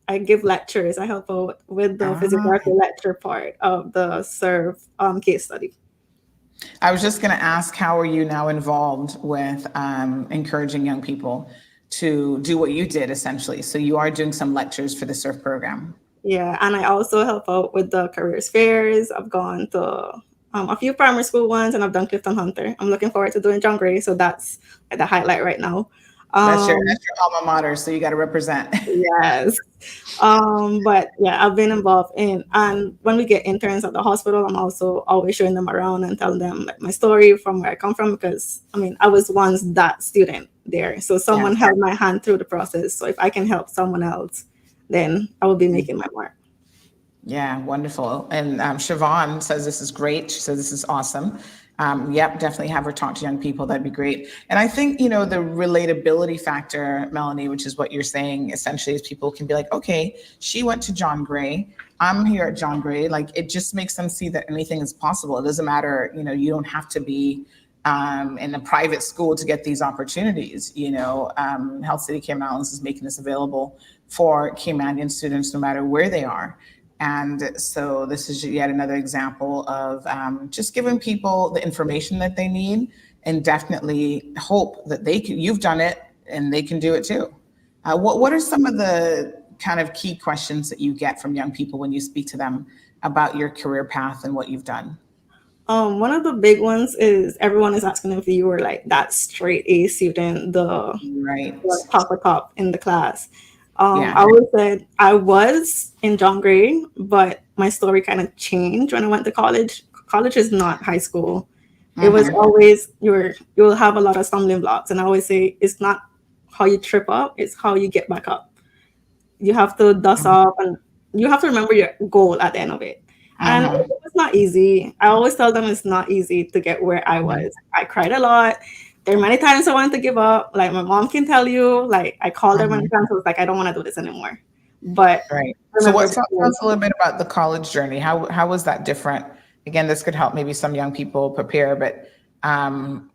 I give lectures. I help out with the physiotherapy lecture part of the SERVE case study. I was just going to ask, how are you now involved with encouraging young people to do what you did, essentially? So you are doing some lectures for the SERVE program. Yeah, and I also help out with the careers fairs. I've gone to a few primary school ones, and I've done Clifton Hunter. I'm looking forward to doing John Gray, so that's the highlight right now. That's your alma mater, so you got to represent. Yes. But yeah, I've been involved and when we get interns at the hospital, I'm also always showing them around and telling them like my story from where I come from, because I was once that student there. So someone held my hand through the process. So if I can help someone else, then I will be making my mark. Yeah, wonderful. And Siobhan says this is great. She says this is awesome. Yep, definitely have her talk to young people. That'd be great. And I think, the relatability factor, Melanie, which is what you're saying, essentially, is people can be like, okay, she went to John Gray. I'm here at John Gray. Like, it just makes them see that anything is possible. It doesn't matter, you don't have to be in a private school to get these opportunities. Health City Cayman Islands is making this available for Caymanian students, no matter where they are. And so this is yet another example of just giving people the information that they need, and definitely hope that you've done it and they can do it too. What are some of the kind of key questions that you get from young people when you speak to them about your career path and what you've done? One of the big ones is everyone is asking if you were like that straight A student, the top in the class. I always said I was in John Gray, but my story kind of changed when I went to college. College is not high school. It was always you will have a lot of stumbling blocks, and I always say it's not how you trip up, it's how you get back up. You have to dust off, and you have to remember your goal at the end of it. And it's not easy. I always tell them it's not easy to get where I was. I cried a lot. There are many times I wanted to give up. Like my mom can tell you, like I called her many times. I was like, I don't want to do this anymore. But so tell us a little bit about the college journey. How was that different? Again, this could help maybe some young people prepare, but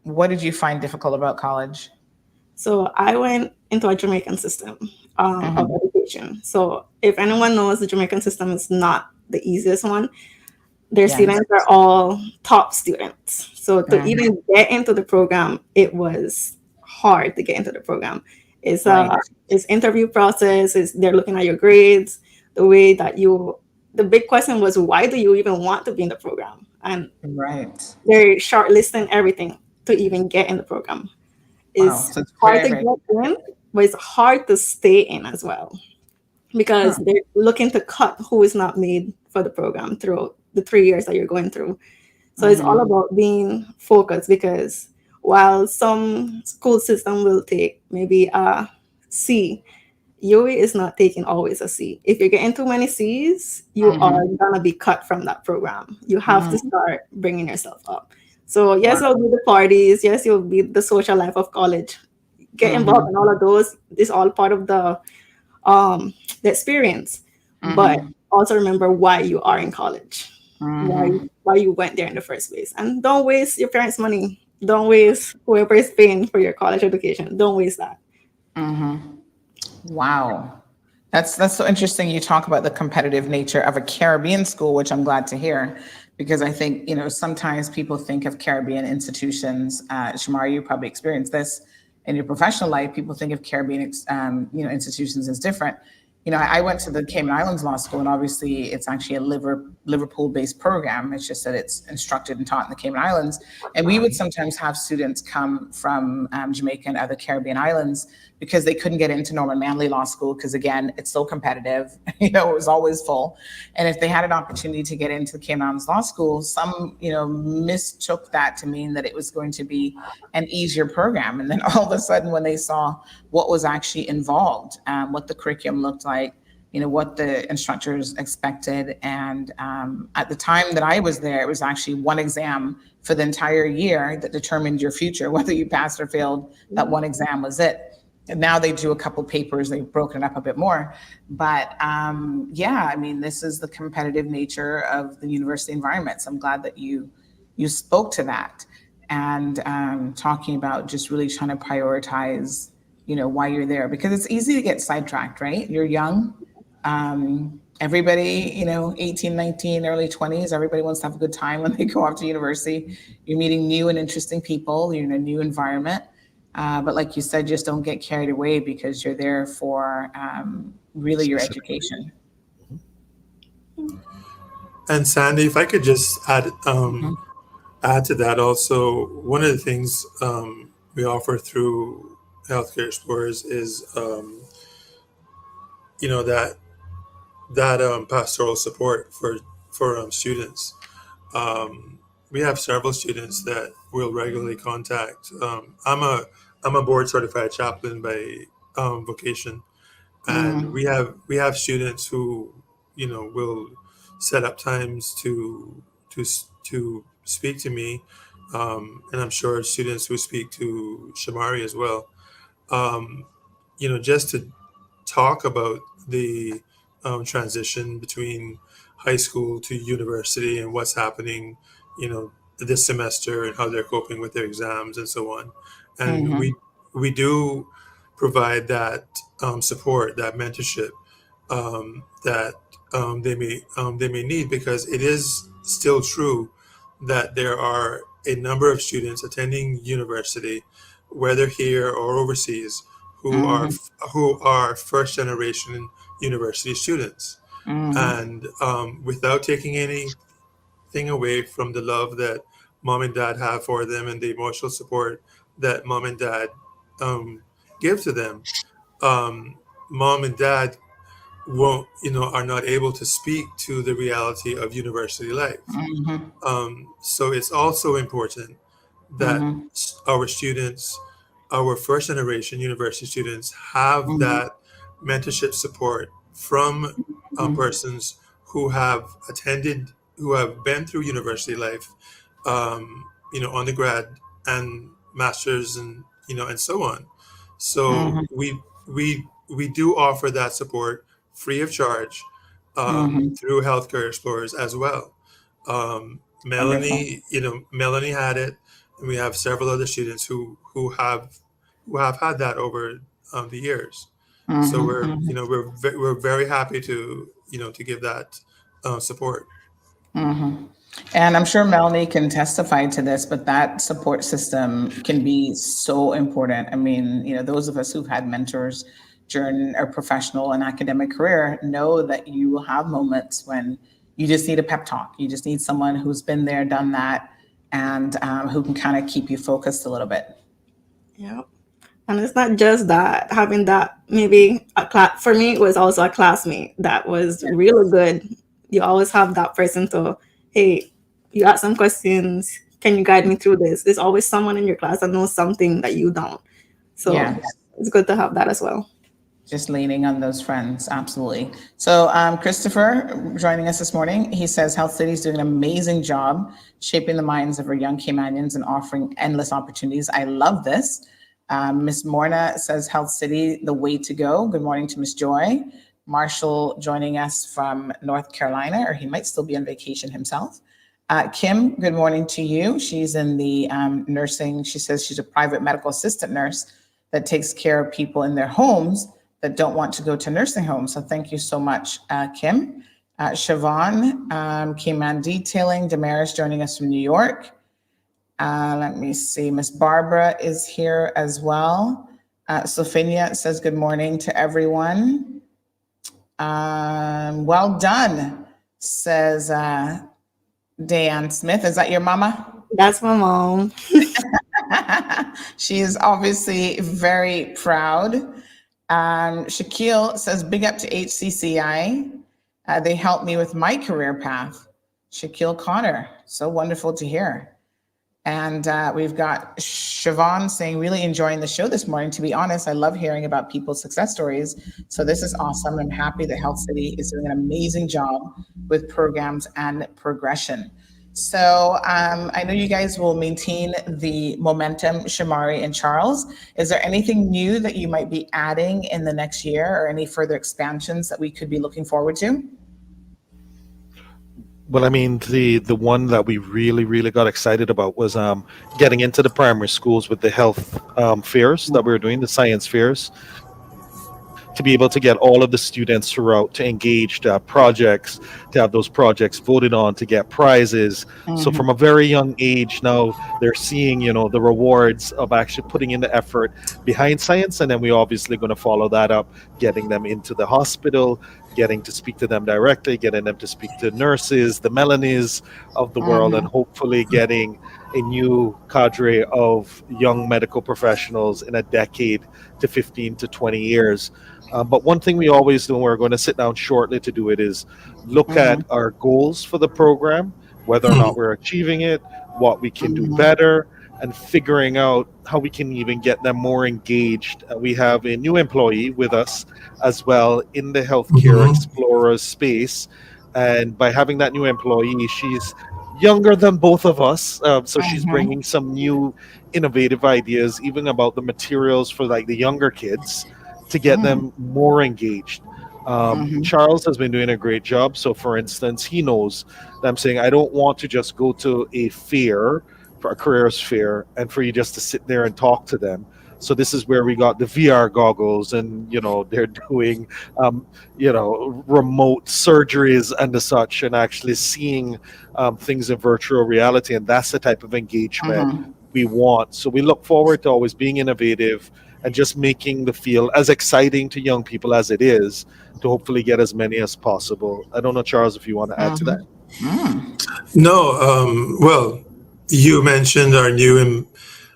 what did you find difficult about college? So I went into a Jamaican system of education. So if anyone knows, the Jamaican system is not the easiest one. Their students are all top students. So to even get into the program, it was hard to get into the program. It's interview process. They're looking at your grades, the way that the big question was, why do you even want to be in the program? And they're shortlisting everything to even get in the program. It's hard to get in, but it's hard to stay in as well, because they're looking to cut who is not made for the program through the 3 years that you're going through. So it's all about being focused, because while some school system will take maybe a C, UE is not taking always a C. If you're getting too many C's, you are gonna be cut from that program. You have to start bringing yourself up. So yes, you'll be the parties. Yes, you'll be the social life of college. Get involved in all of those. It's all part of the experience. But also remember why you are in college. Why you went there in the first place. And don't waste your parents' money. Don't waste whoever is paying for your college education. Don't waste that. Wow. That's so interesting. You talk about the competitive nature of a Caribbean school, which I'm glad to hear, because I think, sometimes people think of Caribbean institutions. Shamari, you probably experienced this in your professional life. People think of Caribbean, institutions as different. I went to the Cayman Islands Law School, and obviously it's actually a Liverpool-based program. It's just that it's instructed and taught in the Cayman Islands. And we would sometimes have students come from Jamaica and other Caribbean islands because they couldn't get into Norman Manley Law School because, again, it's so competitive. It was always full. And if they had an opportunity to get into the Cayman Islands Law School, some, mistook that to mean that it was going to be an easier program. And then all of a sudden, when they saw what was actually involved, what the curriculum looked like, what the instructors expected. And at the time that I was there, it was actually one exam for the entire year that determined your future, whether you passed or failed. That one exam was it. And now they do a couple papers, they've broken it up a bit more. But this is the competitive nature of the university environment. So I'm glad that you spoke to that, and talking about just really trying to prioritize, why you're there, because it's easy to get sidetracked, right? You're young. Everybody, 18, 19, early 20s, everybody wants to have a good time when they go off to university. You're meeting new and interesting people. You're in a new environment. But like you said, just don't get carried away because you're there for really your education. And Sandy, if I could just add to that also, one of the things we offer through Healthcare Explorers is, that pastoral support for students. We have several students that we'll regularly contact. I'm a board certified chaplain by vocation, and we have students who will set up times to speak to me, and I'm sure students who speak to Shamari as well. Just to talk about the transition between high school to university and what's happening, this semester, and how they're coping with their exams and so on. And we do provide that support, that mentorship that they may need, because it is still true that there are a number of students attending university, whether here or overseas, who are first generation university students. And without taking anything away from the love that mom and dad have for them and the emotional support that mom and dad give to them, mom and dad are not able to speak to the reality of university life. So it's also important that our students, our first generation university students, have that mentorship support from persons who have attended, who have been through university life, undergrad and masters, and and so on. So we do offer that support free of charge through Healthcare Explorers as well. Melanie had it, and we have several other students who have had that over the years. So we're very happy to give that support. And I'm sure Melanie can testify to this, but that support system can be so important. I mean, those of us who've had mentors during our professional and academic career know that you will have moments when you just need a pep talk. You just need someone who's been there, done that, and who can kind of keep you focused a little bit. Yeah. And it's not just that, having that, maybe for me, it was also a classmate that was really good. You always have that person to, hey, you ask some questions. Can you guide me through this? There's always someone in your class that knows something that you don't. So it's good to have that as well. Just leaning on those friends. Absolutely. So Christopher joining us this morning, he says Health City is doing an amazing job shaping the minds of our young Caymanians and offering endless opportunities. I love this. Miss Morna says Health City, the way to go. Good morning to Miss Joy. Marshall joining us from North Carolina, or he might still be on vacation himself. Kim, good morning to you. She's in the nursing. She says she's a private medical assistant nurse that takes care of people in their homes, that don't want to go to nursing homes. So thank you so much, Kim. Siobhan, Keyman Detailing, Damaris joining us from New York. Let me see, Miss Barbara is here as well. Sophia says good morning to everyone. Well done, says Diane Smith. Is that your mama? That's my mom. She is obviously very proud. Shaquille says, big up to HCCI. They helped me with my career path. Shaquille Connor, so wonderful to hear. And we've got Siobhan saying, really enjoying the show this morning. To be honest, I love hearing about people's success stories. So this is awesome. I'm happy that Health City is doing an amazing job with programs and progression. So I know you guys will maintain the momentum, Shamari and Charles. Is there anything new that you might be adding in the next year or any further expansions that we could be looking forward to? Well, I mean, the one that we really got excited about was getting into the primary schools with the health fairs that we were doing, the science fairs, to be able to get all of the students throughout to engage projects, to have those projects voted on, to get prizes. So from a very young age now, they're seeing, the rewards of actually putting in the effort behind science. And then we're obviously going to follow that up, getting them into the hospital, getting to speak to them directly, getting them to speak to nurses, the Melanies of the world, and hopefully getting a new cadre of young medical professionals in a decade to 15 to 20 years. But one thing we always do, and we're going to sit down shortly to do it, is look at our goals for the program, whether or not we're achieving it, what we can do better, and figuring out how we can even get them more engaged. We have a new employee with us as well in the Healthcare Explorers space. And by having that new employee, she's younger than both of us. So she's bringing some new innovative ideas, even about the materials for like the younger kids, to get them more engaged. Charles has been doing a great job. So for instance, he knows that I'm saying, I don't want to just go to a fair, for a careers fair, and for you just to sit there and talk to them. So this is where we got the VR goggles, and they're doing remote surgeries and the such, and actually seeing things in virtual reality. And that's the type of engagement we want. So we look forward to always being innovative and just making the field as exciting to young people as it is, to hopefully get as many as possible. I don't know, Charles, if you want to add to that. No, well, you mentioned our new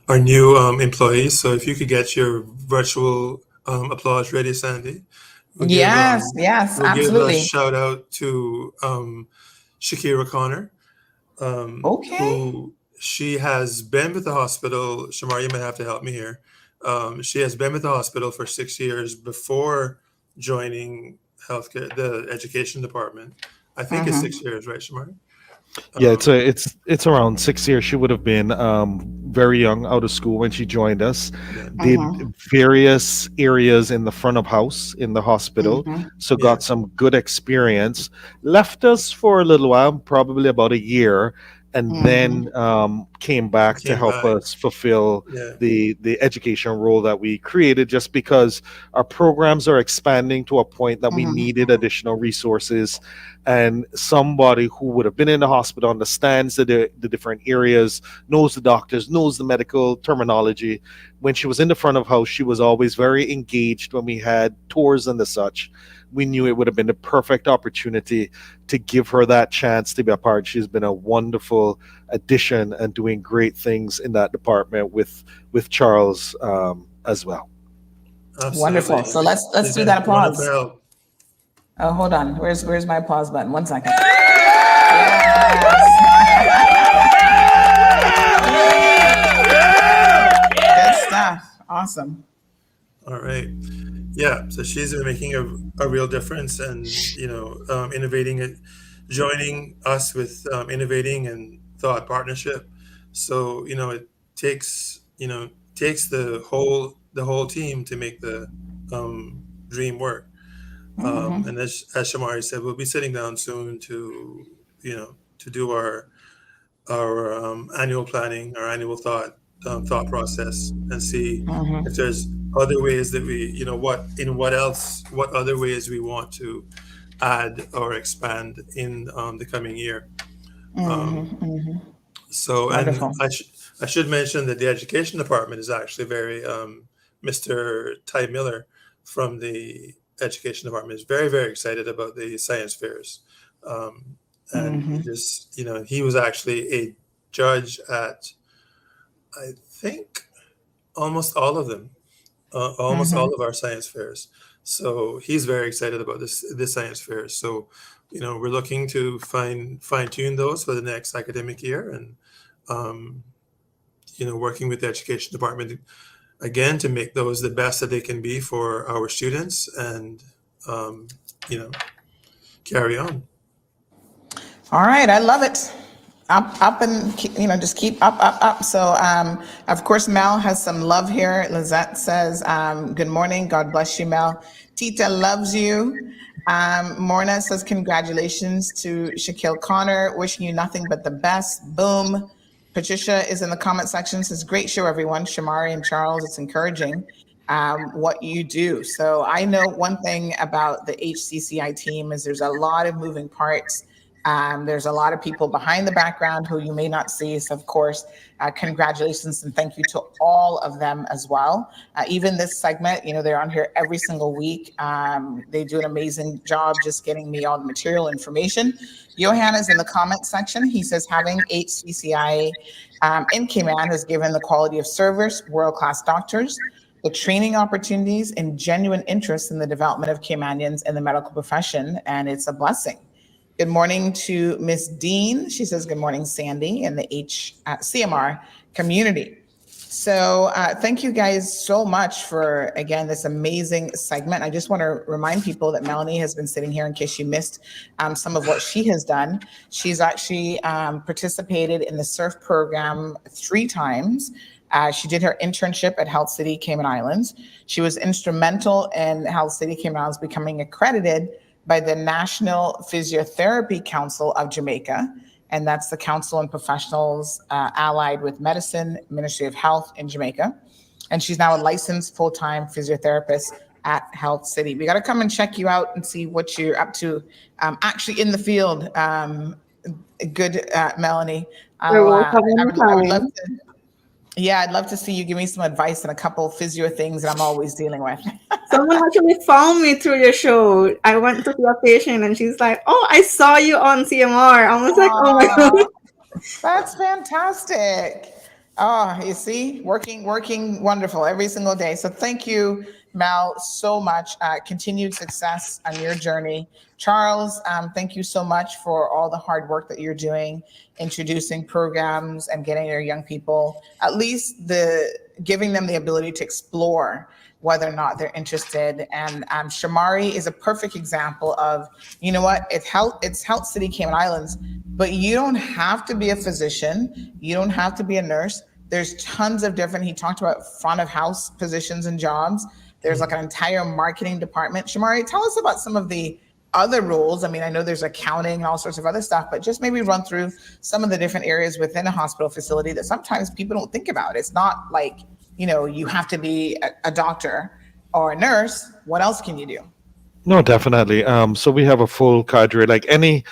employees. So if you could get your virtual applause ready, Sandy. Yes, absolutely. Give a shout out to Shakira Connor. Who she has been with the hospital. Shamar, you might have to help me here. She has been with the hospital for 6 years before joining healthcare, the education department. I think it's 6 years, right, Shamar? Yeah, it's around 6 years. She would have been very young, out of school when she joined us. Did various areas in the front of house in the hospital, so got some good experience. Left us for a little while, probably about a year, and then came back to help us fulfill the education role that we created, just because our programs are expanding to a point that we needed additional resources, and somebody who would have been in the hospital, understands the different areas, knows the doctors, knows the medical terminology. When she was in the front of house, she was always very engaged when we had tours and the such. We knew it would have been the perfect opportunity to give her that chance to be a part. She's been a wonderful addition and doing great things in that department with Charles as well. Absolutely. Wonderful. So let's do that applause. Oh, hold on. Where's my applause button? 1 second. Good stuff. Awesome. All right. Yeah, so she's been making a real difference, and innovating it, joining us with innovating and thought partnership. So it takes the whole team to make the dream work. And as Shamari said, we'll be sitting down soon to do our annual planning, our annual thought process, and see if there's other ways that we, what other ways we want to add or expand in the coming year. So, and Wonderful. I should mention that the education department is actually very, Mr. Ty Miller from the education department is very, very excited about the science fairs. And he just, he was actually a judge at, I think, almost all of them, almost all of our science fairs. So he's very excited about this science fair. So, we're looking to fine tune those for the next academic year, and working with the education department again to make those the best that they can be for our students, and carry on. All right, I love it. Up, and just keep up. So, of course, Mel has some love here. Lizette says, "Good morning. God bless you, Mel. Tita loves you." Morna says, "Congratulations to Shaquille Connor. Wishing you nothing but the best." Boom. Patricia is in the comment section. Says, "Great show, everyone. Shamari and Charles, it's encouraging what you do." So I know one thing about the HCCI team is there's a lot of moving parts. There's a lot of people behind the background who you may not see. So, of course, congratulations and thank you to all of them as well. Even this segment, they're on here every single week. They do an amazing job just getting me all the material information. Johan is in the comment section. He says, having HCCI in Cayman has given the quality of service, world-class doctors, the training opportunities, and genuine interest in the development of Caymanians in the medical profession, and it's a blessing. Good morning to Miss Dean. She says, "Good morning, Sandy," and the CMR community. So thank you guys so much for, again, this amazing segment. I just want to remind people that Melanie has been sitting here in case you missed some of what she has done. She's actually participated in the SURF program 3 times. She did her internship at Health City Cayman Islands. She was instrumental in Health City Cayman Islands becoming accredited by the National Physiotherapy Council of Jamaica, and that's the council and professionals allied with medicine, Ministry of Health in Jamaica. And she's now a licensed full-time physiotherapist at Health City. We got to come and check you out and see what you're up to actually in the field. Good, Melanie. I would love to. Yeah, I'd love to see you give me some advice on a couple physio things that I'm always dealing with. Someone actually found me through your show. I went to see a patient and she's like, "Oh, I saw you on CMR." I was like, "Oh my God." That's fantastic. Oh, you see, working wonderful every single day. So thank you, Mel, so much. Continued success on your journey. Charles, thank you so much for all the hard work that you're doing, introducing programs and getting your young people, at least giving them the ability to explore whether or not they're interested. And Shamari is a perfect example of, it's Health City Cayman Islands, but you don't have to be a physician. You don't have to be a nurse. There's tons of different, he talked about front of house positions and jobs. There's like an entire marketing department. Shamari, tell us about some of the other roles. I mean, I know there's accounting and all sorts of other stuff, but just maybe run through some of the different areas within a hospital facility that sometimes people don't think about. It's not like, you have to be a doctor or a nurse. What else can you do? No, definitely. So we have a full cadre, like any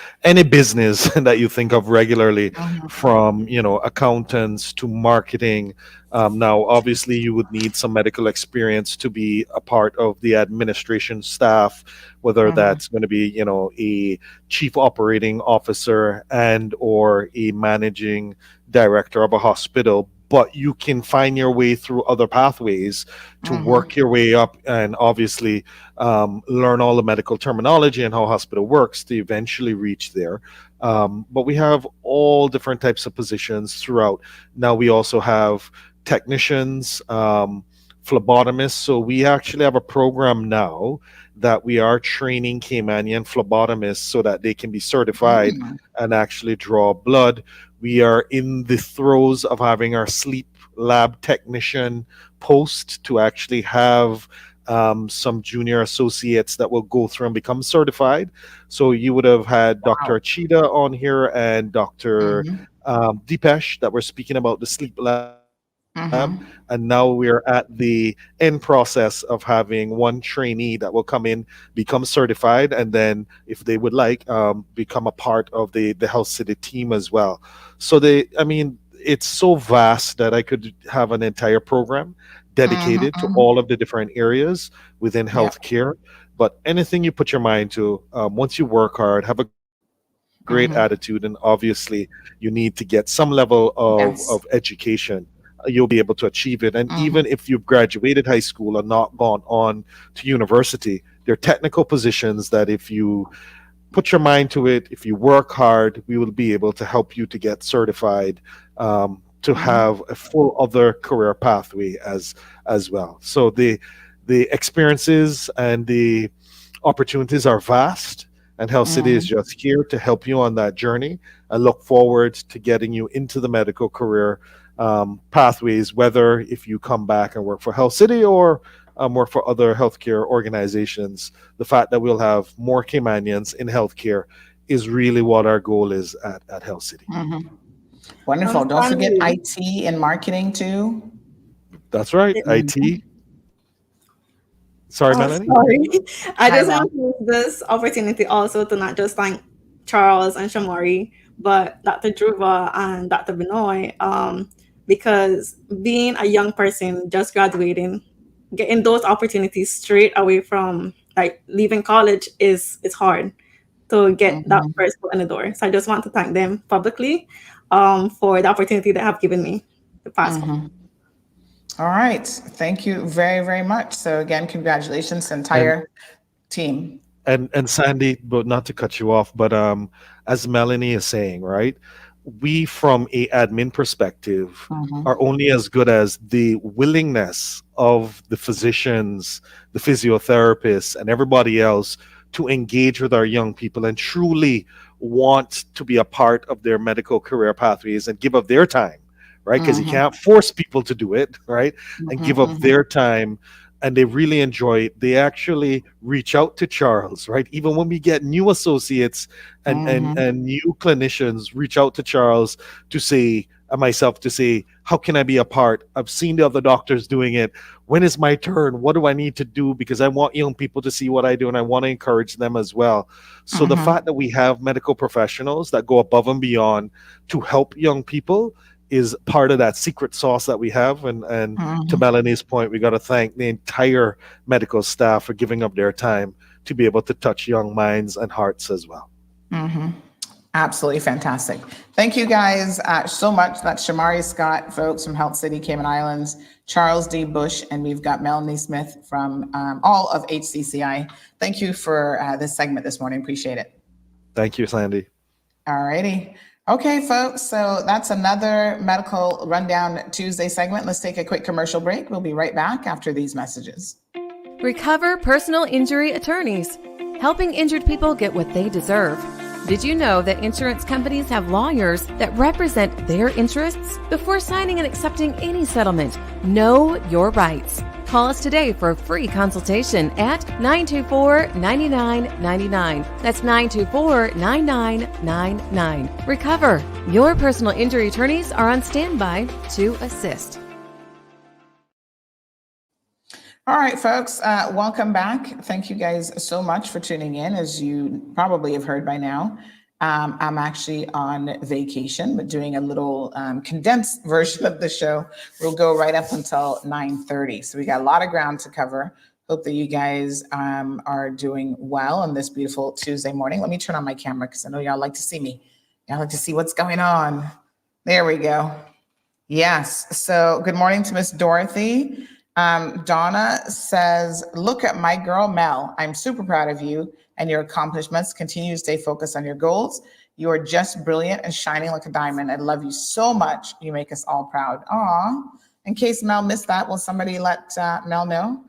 business that you think of regularly, from accountants to marketing. Now, obviously, you would need some medical experience to be a part of the administration staff, whether that's going to be a chief operating officer and or a managing director of a hospital. But you can find your way through other pathways to work your way up and obviously learn all the medical terminology and how hospital works to eventually reach there. But we have all different types of positions throughout. Now we also have technicians, phlebotomists. So we actually have a program now that we are training Caymanian phlebotomists so that they can be certified and actually draw blood. We are in the throes of having our sleep lab technician post to actually have some junior associates that will go through and become certified. So you would have had Dr. Chida on here and Dr. Deepesh that were speaking about the sleep lab And now we're at the end process of having one trainee that will come in, become certified, and then, if they would like, become a part of the Health City team as well. So it's so vast that I could have an entire program dedicated to all of the different areas within healthcare. But anything you put your mind to, once you work hard, have a great attitude, and obviously you need to get some level of education, you'll be able to achieve it. And even if you've graduated high school and not gone on to university, there are technical positions that if you put your mind to it, if you work hard, we will be able to help you to get certified, to have a full other career pathway as well. So the experiences and the opportunities are vast, and Health City is just here to help you on that journey. I look forward to getting you into the medical career pathways, whether if you come back and work for Health City or work for other healthcare organizations. The fact that we'll have more Caymanians in healthcare is really what our goal is at Health City. Wonderful. Don't forget IT and marketing too. That's right, IT. Sorry, Melanie. Sorry. I just want to use this opportunity also to not just thank Charles and Shamari, but Dr. Druva and Dr. Benoit, because being a young person just graduating, getting those opportunities straight away from like leaving college is hard to get that first foot in the door. So I just want to thank them publicly for the opportunity they have given me the past couple. All right. Thank you very, very much. So again, congratulations, entire team. And Sandy, but not to cut you off, but as Melanie is saying, right? We, from a admin perspective, are only as good as the willingness of the physicians, the physiotherapists, and everybody else to engage with our young people and truly want to be a part of their medical career pathways and give up their time, right? Because you can't force people to do it, right? And give up their time. And they really enjoy it. They actually reach out to Charles, right? Even when we get new associates and new clinicians reach out to Charles to say, and myself to say, how can I be a part? I've seen the other doctors doing it. When is my turn? What do I need to do? Because I want young people to see what I do and I want to encourage them as well. So the fact that we have medical professionals that go above and beyond to help young people is part of that secret sauce that we have. And to Melanie's point, we got to thank the entire medical staff for giving up their time to be able to touch young minds and hearts as well. Absolutely fantastic. Thank you guys so much. That's Shamari Scott, folks from Health City, Cayman Islands, Charles D. Bush, and we've got Melanie Smith from all of HCCI. Thank you for this segment this morning. Appreciate it. Thank you, Sandy. All righty. Okay, folks, so that's another Medical Rundown Tuesday segment. Let's take a quick commercial break. We'll be right back after these messages. Recover Personal Injury Attorneys, helping injured people get what they deserve. Did you know that insurance companies have lawyers that represent their interests? Before signing and accepting any settlement, know your rights. Call us today for a free consultation at 924-9999. That's 924-9999. Recover. Your personal injury attorneys are on standby to assist. All right, folks, welcome back. Thank you guys so much for tuning in. As you probably have heard by now, I'm actually on vacation, but doing a little condensed version of the show. We'll go right up until 9:30. So we got a lot of ground to cover. Hope that you guys are doing well on this beautiful Tuesday morning. Let me turn on my camera because I know y'all like to see me. Y'all like to see what's going on. There we go. Yes. So good morning to Miss Dorothy. Donna says, look at my girl, Mel. I'm super proud of you and your accomplishments. Continue to stay focused on your goals. You are just brilliant and shining like a diamond. I love you so much. You make us all proud. Aw. In case Mel missed that, will somebody let Mel know?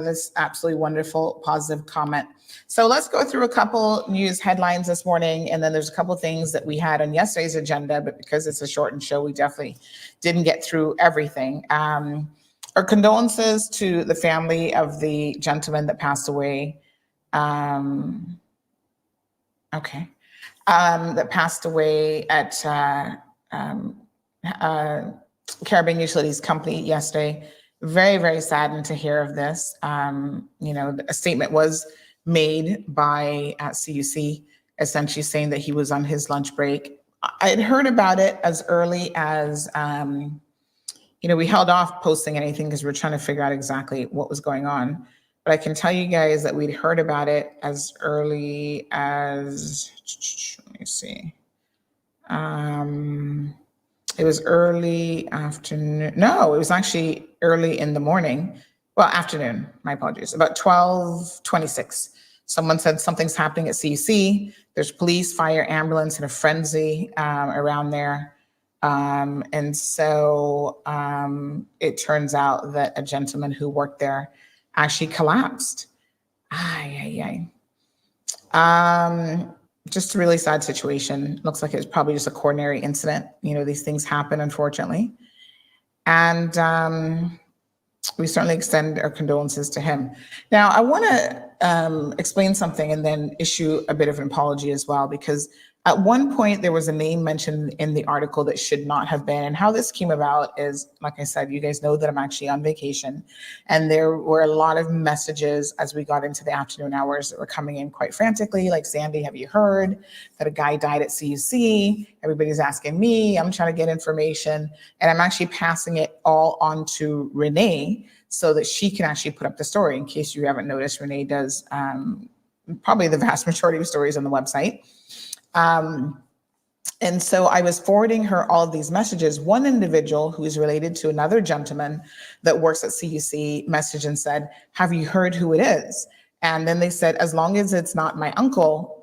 This absolutely wonderful, positive comment. So let's go through a couple news headlines this morning. And then there's a couple things that we had on yesterday's agenda, but because it's a shortened show, we definitely didn't get through everything. Our condolences to the family of the gentleman that passed away. That passed away at Caribbean Utilities Company yesterday. Very, very saddened to hear of this. A statement was made by CUC, essentially saying that he was on his lunch break. I had heard about it as early as, we held off posting anything because we're trying to figure out exactly what was going on. But I can tell you guys that we'd heard about it as early as, let me see. It was early afternoon. No, it was actually early in the morning. Well, afternoon, my apologies, about 12:26. Someone said something's happening at CUC. There's police, fire, ambulance in a frenzy around there. And so it turns out that a gentleman who worked there actually collapsed. Just a really sad situation. Looks like it was probably just a coronary incident. These things happen, unfortunately. And we certainly extend our condolences to him. Now, I want to explain something and then issue a bit of an apology as well, because at one point there was a name mentioned in the article that should not have been. And how this came about is, like I said, you guys know that I'm actually on vacation. And there were a lot of messages as we got into the afternoon hours that were coming in quite frantically, like, Sandy, have you heard that a guy died at CUC? Everybody's asking me, I'm trying to get information. And I'm actually passing it all on to Renee so that she can actually put up the story. In case you haven't noticed, Renee does probably the vast majority of stories on the website. And so I was forwarding her all of these messages. One individual who is related to another gentleman that works at CUC messaged and said, have you heard who it is? And then they said, as long as it's not my uncle,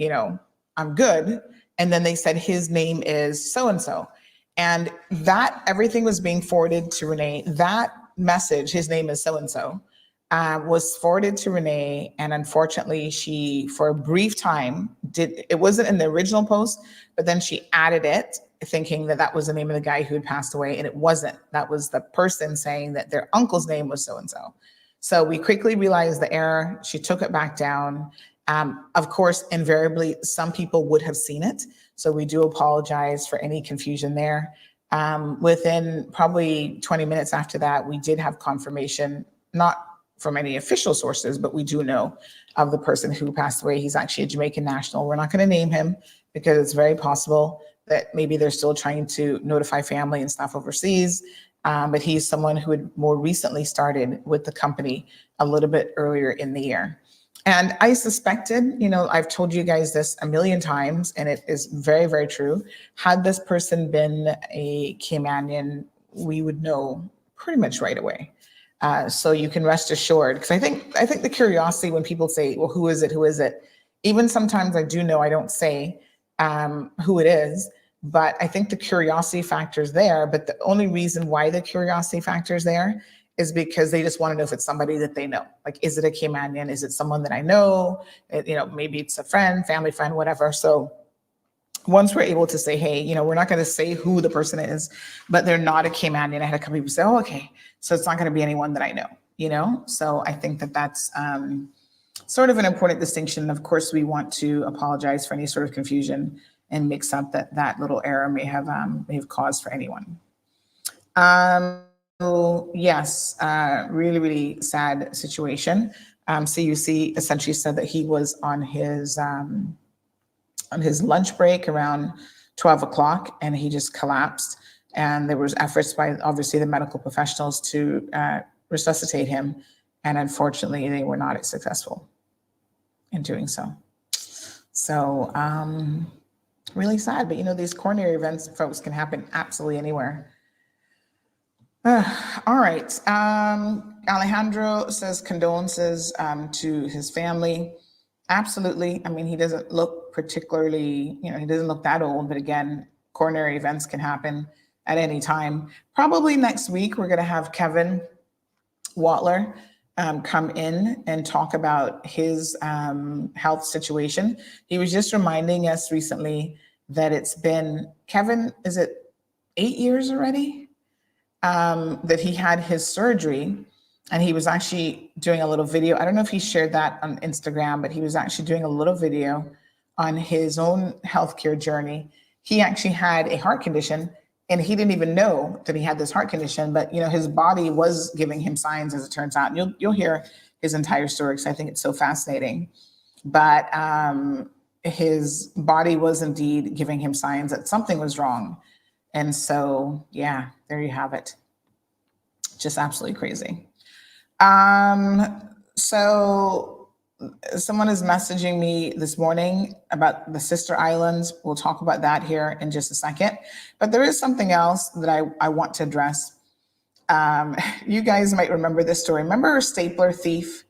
I'm good. And then they said, his name is so-and-so. And that everything was being forwarded to Renee. That message, his name is so-and-so, was forwarded to Renee, and unfortunately she, for a brief time, it wasn't in the original post, but then she added it thinking that was the name of the guy who had passed away, and it wasn't. That was the person saying that their uncle's name was so-and-so. So we quickly realized the error. She took it back down. Of course, invariably, some people would have seen it. So we do apologize for any confusion there. Within probably 20 minutes after that, we did have confirmation, not from any official sources, but we do know of the person who passed away. He's actually a Jamaican national. We're not going to name him because it's very possible that maybe they're still trying to notify family and stuff overseas. But he's someone who had more recently started with the company a little bit earlier in the year. And I suspected, I've told you guys this a million times, and it is very, very true. Had this person been a Caymanian, we would know pretty much right away. So you can rest assured, because I think the curiosity when people say, well, who is it? Who is it? Even sometimes I do know I don't say who it is, but I think the curiosity factor is there. But the only reason why the curiosity factor is there is because they just want to know if it's somebody that they know. Like, is it a Caymanian? Is it someone that I know? Maybe it's a friend, family friend, whatever. So once we're able to say, hey, we're not going to say who the person is, but they're not a Caymanian. I had a couple people say, oh, okay, so it's not going to be anyone that I know, So I think that that's sort of an important distinction. Of course, we want to apologize for any sort of confusion and mix up that little error may have caused for anyone. So yes, really, really sad situation. CUC essentially said that he was on his lunch break around 12 o'clock and he just collapsed. And there was efforts by obviously the medical professionals to resuscitate him. And unfortunately, they were not successful in doing so. So really sad, but these coronary events, folks, can happen absolutely anywhere. All right. Alejandro says condolences to his family. Absolutely. I mean, he doesn't look particularly, he doesn't look that old, but again, coronary events can happen at any time. Probably next week, we're going to have Kevin Watler come in and talk about his health situation. He was just reminding us recently that it's been, Kevin, is it 8 years already that he had his surgery? And he was actually doing a little video. I don't know if he shared that on Instagram, but he was actually doing a little video on his own healthcare journey. He actually had a heart condition and he didn't even know that he had this heart condition, but his body was giving him signs, as it turns out. And you'll hear his entire story because I think it's so fascinating. But his body was indeed giving him signs that something was wrong. And so, yeah, there you have it. Just absolutely crazy. So someone is messaging me this morning about the sister islands. We'll talk about that here in just a second. But there is something else that I want to address. You guys might remember this story. Remember a stapler thief?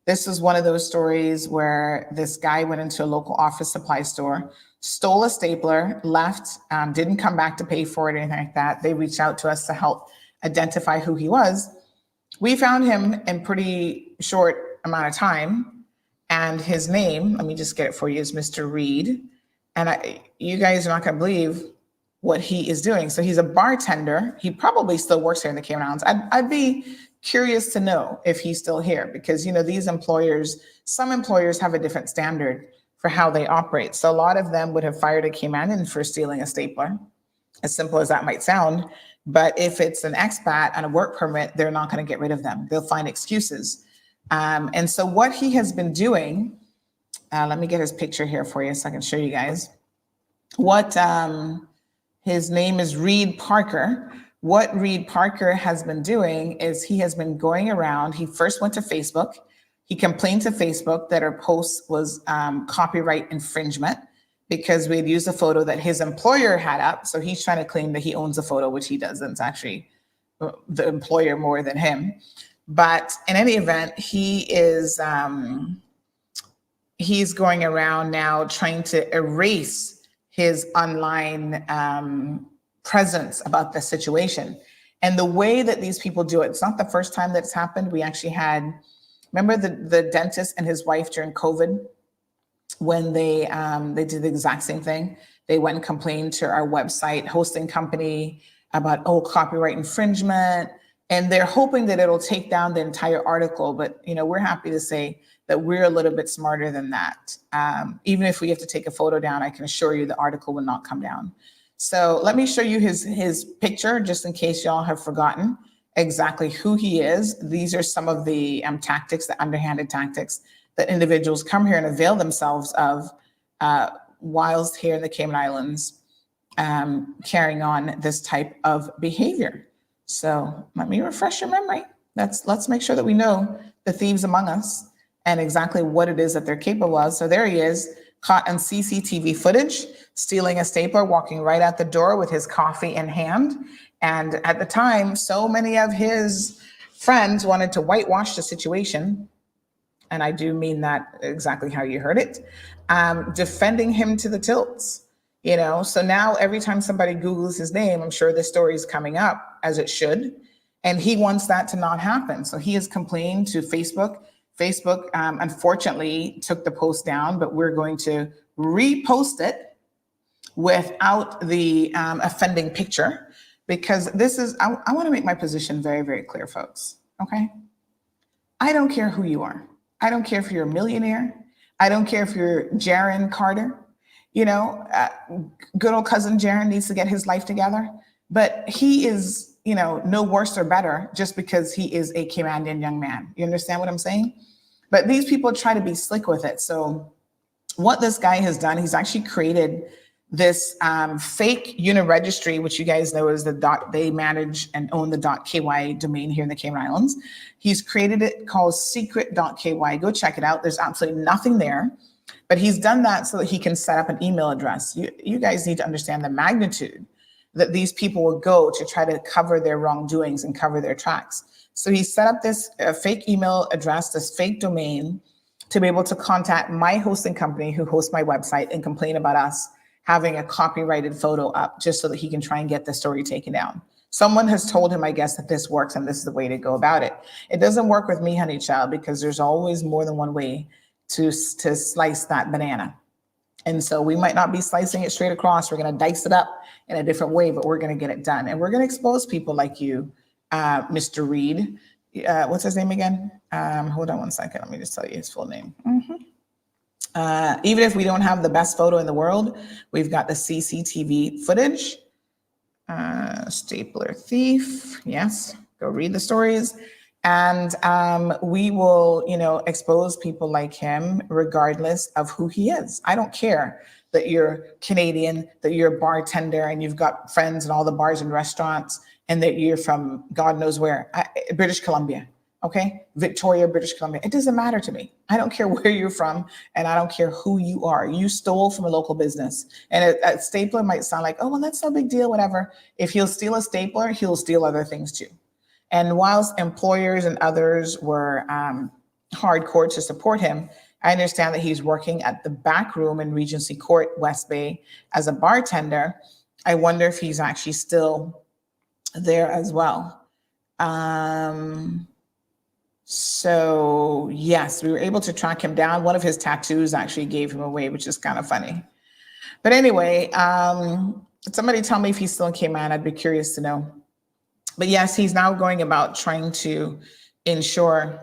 This was one of those stories where this guy went into a local office supply store, stole a stapler, left, didn't come back to pay for it or anything like that. They reached out to us to help identify who he was. We found him in pretty short amount of time. And his name, let me just get it for you, is Mr. Reed. And you guys are not going to believe what he is doing. So he's a bartender. He probably still works here in the Cayman Islands. I'd be curious to know if he's still here because, these employers, some employers have a different standard for how they operate. So a lot of them would have fired a Caymanian for stealing a stapler, as simple as that might sound. But if it's an expat and a work permit, they're not going to get rid of them. They'll find excuses. And so what he has been doing, let me get his picture here for you so I can show you guys. What his name is Reed Parker. What Reed Parker has been doing is he has been going around. He first went to Facebook. He complained to Facebook that our post was copyright infringement because we had used a photo that his employer had up. So he's trying to claim that he owns the photo, which he doesn't. It's actually the employer more than him. But in any event, he is he's going around now trying to erase his online presence about the situation. And the way that these people do it, it's not the first time that it's happened. We actually had, remember the dentist and his wife during COVID, when they did the exact same thing. They went and complained to our website hosting company about, copyright infringement. And they're hoping that it'll take down the entire article. But, we're happy to say that we're a little bit smarter than that. Even if we have to take a photo down, I can assure you the article will not come down. So let me show you his picture, just in case y'all have forgotten exactly who he is. These are some of the tactics, the underhanded tactics that individuals come here and avail themselves of whilst here in the Cayman Islands, carrying on this type of behavior. So let me refresh your memory. Let's make sure that we know the thieves among us and exactly what it is that they're capable of. So there he is, caught on CCTV footage, stealing a stapler, walking right out the door with his coffee in hand. And at the time, so many of his friends wanted to whitewash the situation. And I do mean that exactly how you heard it, defending him to the tilts. So now every time somebody Googles his name, I'm sure this story is coming up, as it should. And he wants that to not happen. So he has complained to Facebook. Facebook, unfortunately, took the post down, but we're going to repost it without the offending picture, because this is, I want to make my position very, very clear, folks. Okay? I don't care who you are. I don't care if you're a millionaire. I don't care if you're Jaron Carter. Good old cousin Jaron needs to get his life together, but he is, no worse or better just because he is a Caymanian young man. You understand what I'm saying? But these people try to be slick with it. So what this guy has done, he's actually created this fake uniregistry, which you guys know is they manage and own the .ky domain here in the Cayman Islands. He's created it called secret.ky. Go check it out. There's absolutely nothing there. But he's done that so that he can set up an email address. You guys need to understand the magnitude that these people will go to try to cover their wrongdoings and cover their tracks. So he set up this fake email address, this fake domain, to be able to contact my hosting company who hosts my website and complain about us having a copyrighted photo up just so that he can try and get the story taken down. Someone has told him, I guess, that this works and this is the way to go about it. It doesn't work with me, honey child, because there's always more than one way to slice that banana. And so we might not be slicing it straight across. We're going to dice it up in a different way, but we're going to get it done. And we're going to expose people like you, Mr. Reed. What's his name again? Hold on one second. Let me just tell you his full name. Even if we don't have the best photo in the world, we've got the CCTV footage. Stapler thief. Yes, go read the stories. And we will, expose people like him regardless of who he is. I don't care that you're Canadian, that you're a bartender and you've got friends in all the bars and restaurants, and that you're from God knows where, British Columbia, okay? Victoria, British Columbia. It doesn't matter to me. I don't care where you're from, and I don't care who you are. You stole from a local business. And a stapler might sound like, oh, well, that's no big deal, whatever. If he'll steal a stapler, he'll steal other things too. And whilst employers and others were hardcore to support him, I understand that he's working at the back room in Regency Court, West Bay, as a bartender. I wonder if he's actually still there as well. So yes, we were able to track him down. One of his tattoos actually gave him away, which is kind of funny. But anyway, somebody tell me if he's still in Cayman. I'd be curious to know. But yes, he's now going about trying to ensure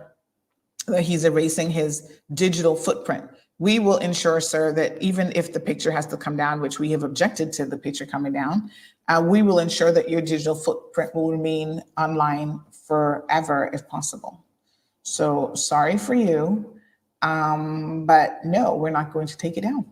that he's erasing his digital footprint. We will ensure, sir, that even if the picture has to come down, which we have objected to the picture coming down, we will ensure that your digital footprint will remain online forever if possible. So sorry for you, but no, we're not going to take it down,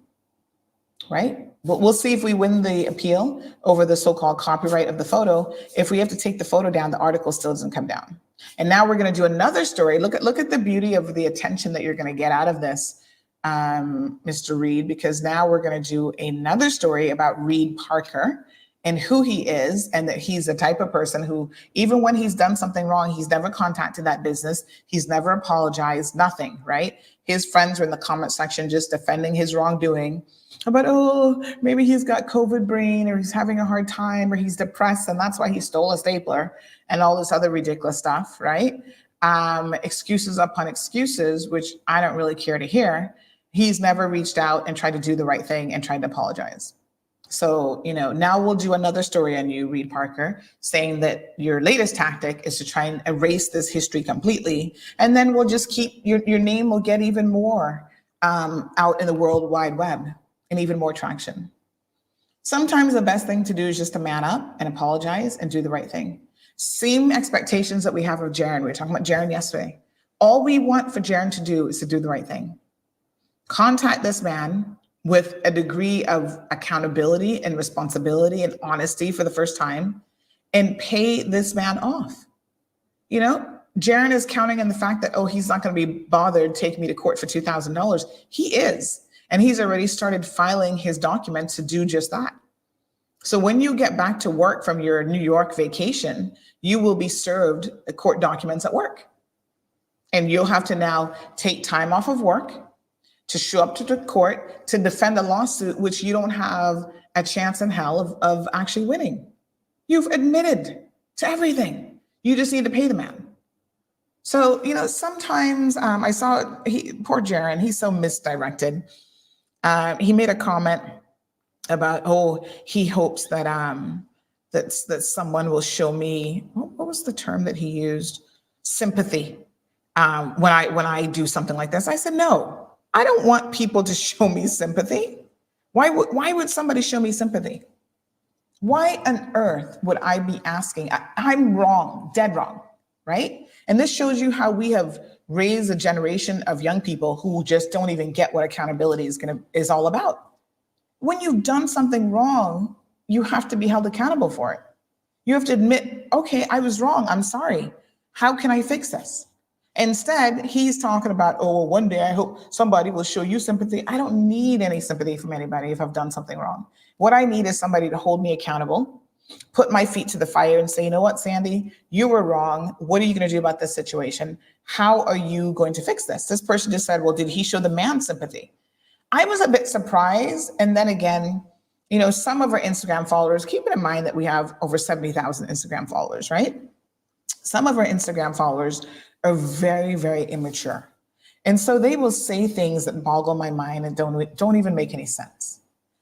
right? But we'll see if we win the appeal over the so-called copyright of the photo. If we have to take the photo down, the article still doesn't come down. And now we're going to do another story. Look at the beauty of the attention that you're going to get out of this, Mr. Reed, because now we're going to do another story about Reed Parker and who he is, and that he's the type of person who, even when he's done something wrong, he's never contacted that business. He's never apologized, nothing, right? His friends are in the comment section just defending his wrongdoing about, oh, maybe he's got COVID brain, or he's having a hard time, or he's depressed, and that's why he stole a stapler and all this other ridiculous stuff, right? Excuses upon excuses, which I don't really care to hear. He's never reached out and tried to do the right thing and tried to apologize. So, now we'll do another story on you, Reed Parker, saying that your latest tactic is to try and erase this history completely. And then we'll just keep, your name will get even more out in the World Wide Web and even more traction. Sometimes the best thing to do is just to man up and apologize and do the right thing. Same expectations that we have of Jaron. We were talking about Jaron yesterday. All we want for Jaron to do is to do the right thing. Contact this man with a degree of accountability and responsibility and honesty for the first time, and pay this man off. Jaron is counting on the fact that, oh, he's not going to be bothered taking me to court for $2,000. He is. And he's already started filing his documents to do just that. So when you get back to work from your New York vacation, you will be served the court documents at work. And you'll have to now take time off of work to show up to the court to defend a lawsuit which you don't have a chance in hell of actually winning. You've admitted to everything. You just need to pay the man. So, sometimes I saw, poor Jaron, he's so misdirected. He made a comment about, oh, he hopes that that someone will show me, what was the term that he used? Sympathy. When I do something like this. I said, no. I don't want people to show me sympathy. Why would somebody show me sympathy? Why on earth would I be asking? I'm wrong, dead wrong, right? And this shows you how we have raised a generation of young people who just don't even get what accountability is all about. When you've done something wrong, you have to be held accountable for it. You have to admit, okay, I was wrong. I'm sorry. How can I fix this? Instead, he's talking about, oh, well, one day I hope somebody will show you sympathy. I don't need any sympathy from anybody if I've done something wrong. What I need is somebody to hold me accountable, put my feet to the fire and say, you know what, Sandy, you were wrong. What are you going to do about this situation? How are you going to fix this? This person just said, well, did he show the man sympathy? I was a bit surprised. And then again, some of our Instagram followers, keeping in mind that we have over 70,000 Instagram followers, right? Some of our Instagram followers are very, very immature. And so they will say things that boggle my mind and don't even make any sense.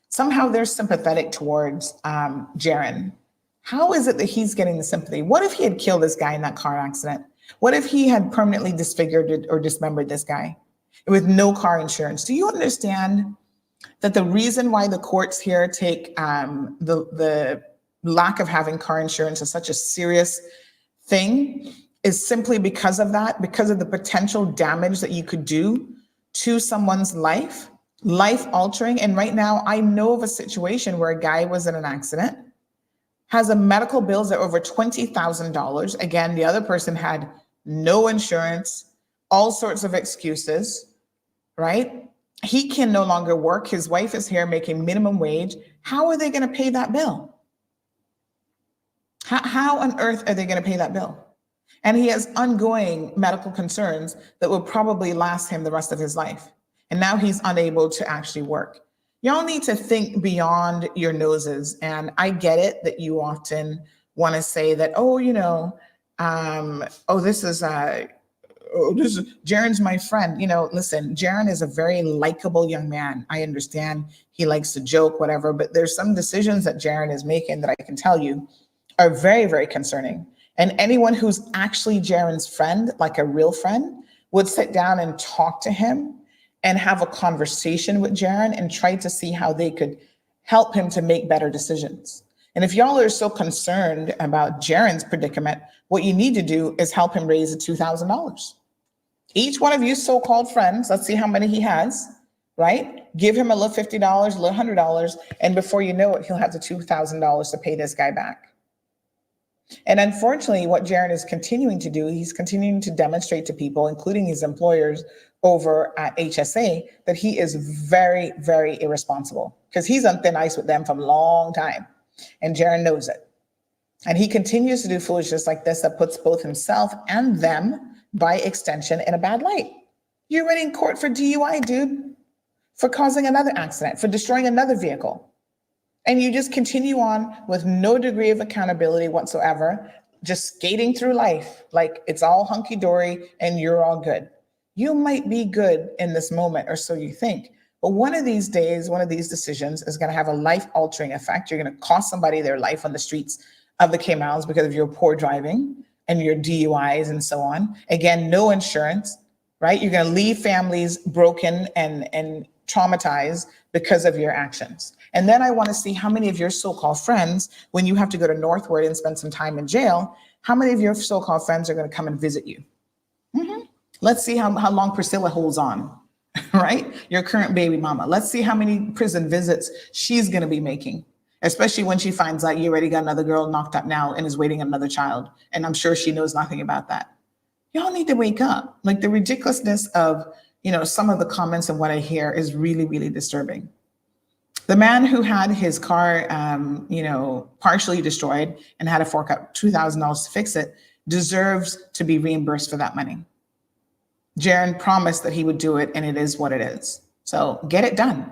Somehow they're sympathetic towards Jaron. How is it that he's getting the sympathy? What if he had killed this guy in that car accident? What if he had permanently disfigured or dismembered this guy with no car insurance? Do you understand that the reason why the courts here take the lack of having car insurance is such a serious thing is simply because of that, because of the potential damage that you could do to someone's life altering. And right now I know of a situation where a guy was in an accident, has a medical bills that are over $20,000. Again, the other person had no insurance, all sorts of excuses, right? He can no longer work. His wife is here making minimum wage. How are they going to pay that bill? How on earth are they going to pay that bill? And he has ongoing medical concerns that will probably last him the rest of his life. And now he's unable to actually work. Y'all need to think beyond your noses. And I get it that you often want to say that, this is Jaren's my friend. Listen, Jaren is a very likable young man. I understand he likes to joke, whatever, but there's some decisions that Jaren is making that I can tell you are very, very concerning. And anyone who's actually Jaren's friend, like a real friend, would sit down and talk to him and have a conversation with Jaren and try to see how they could help him to make better decisions. And if y'all are so concerned about Jaren's predicament, what you need to do is help him raise the $2,000. Each one of you so-called friends, let's see how many he has, right? Give him a little $50, a little $100, and before you know it, he'll have the $2,000 to pay this guy back. And unfortunately, what Jaren is continuing to do, he's continuing to demonstrate to people, including his employers over at HSA, that he is very, very irresponsible because he's on thin ice with them for a long time. And Jaren knows it. And he continues to do foolishness like this that puts both himself and them, by extension, in a bad light. You're already in court for DUI, dude, for causing another accident, for destroying another vehicle. And you just continue on with no degree of accountability whatsoever, just skating through life like it's all hunky-dory and you're all good. You might be good in this moment, or so you think, but one of these days, one of these decisions is going to have a life-altering effect. You're going to cost somebody their life on the streets of the Caymans because of your poor driving and your DUIs and so on. Again, no insurance, right? You're going to leave families broken and traumatized because of your actions. And then I want to see how many of your so-called friends, when you have to go to Northwood and spend some time in jail, how many of your so-called friends are going to come and visit you? Let's see how long Priscilla holds on, right? Your current baby mama. Let's see how many prison visits she's going to be making, especially when she finds out you already got another girl knocked up now and is waiting another child. And I'm sure she knows nothing about that. Y'all need to wake up. Like, the ridiculousness of, some of the comments and what I hear is really, really disturbing. The man who had his car, partially destroyed and had to fork out $2,000 to fix it deserves to be reimbursed for that money. Jaren promised that he would do it, and it is what it is. So get it done.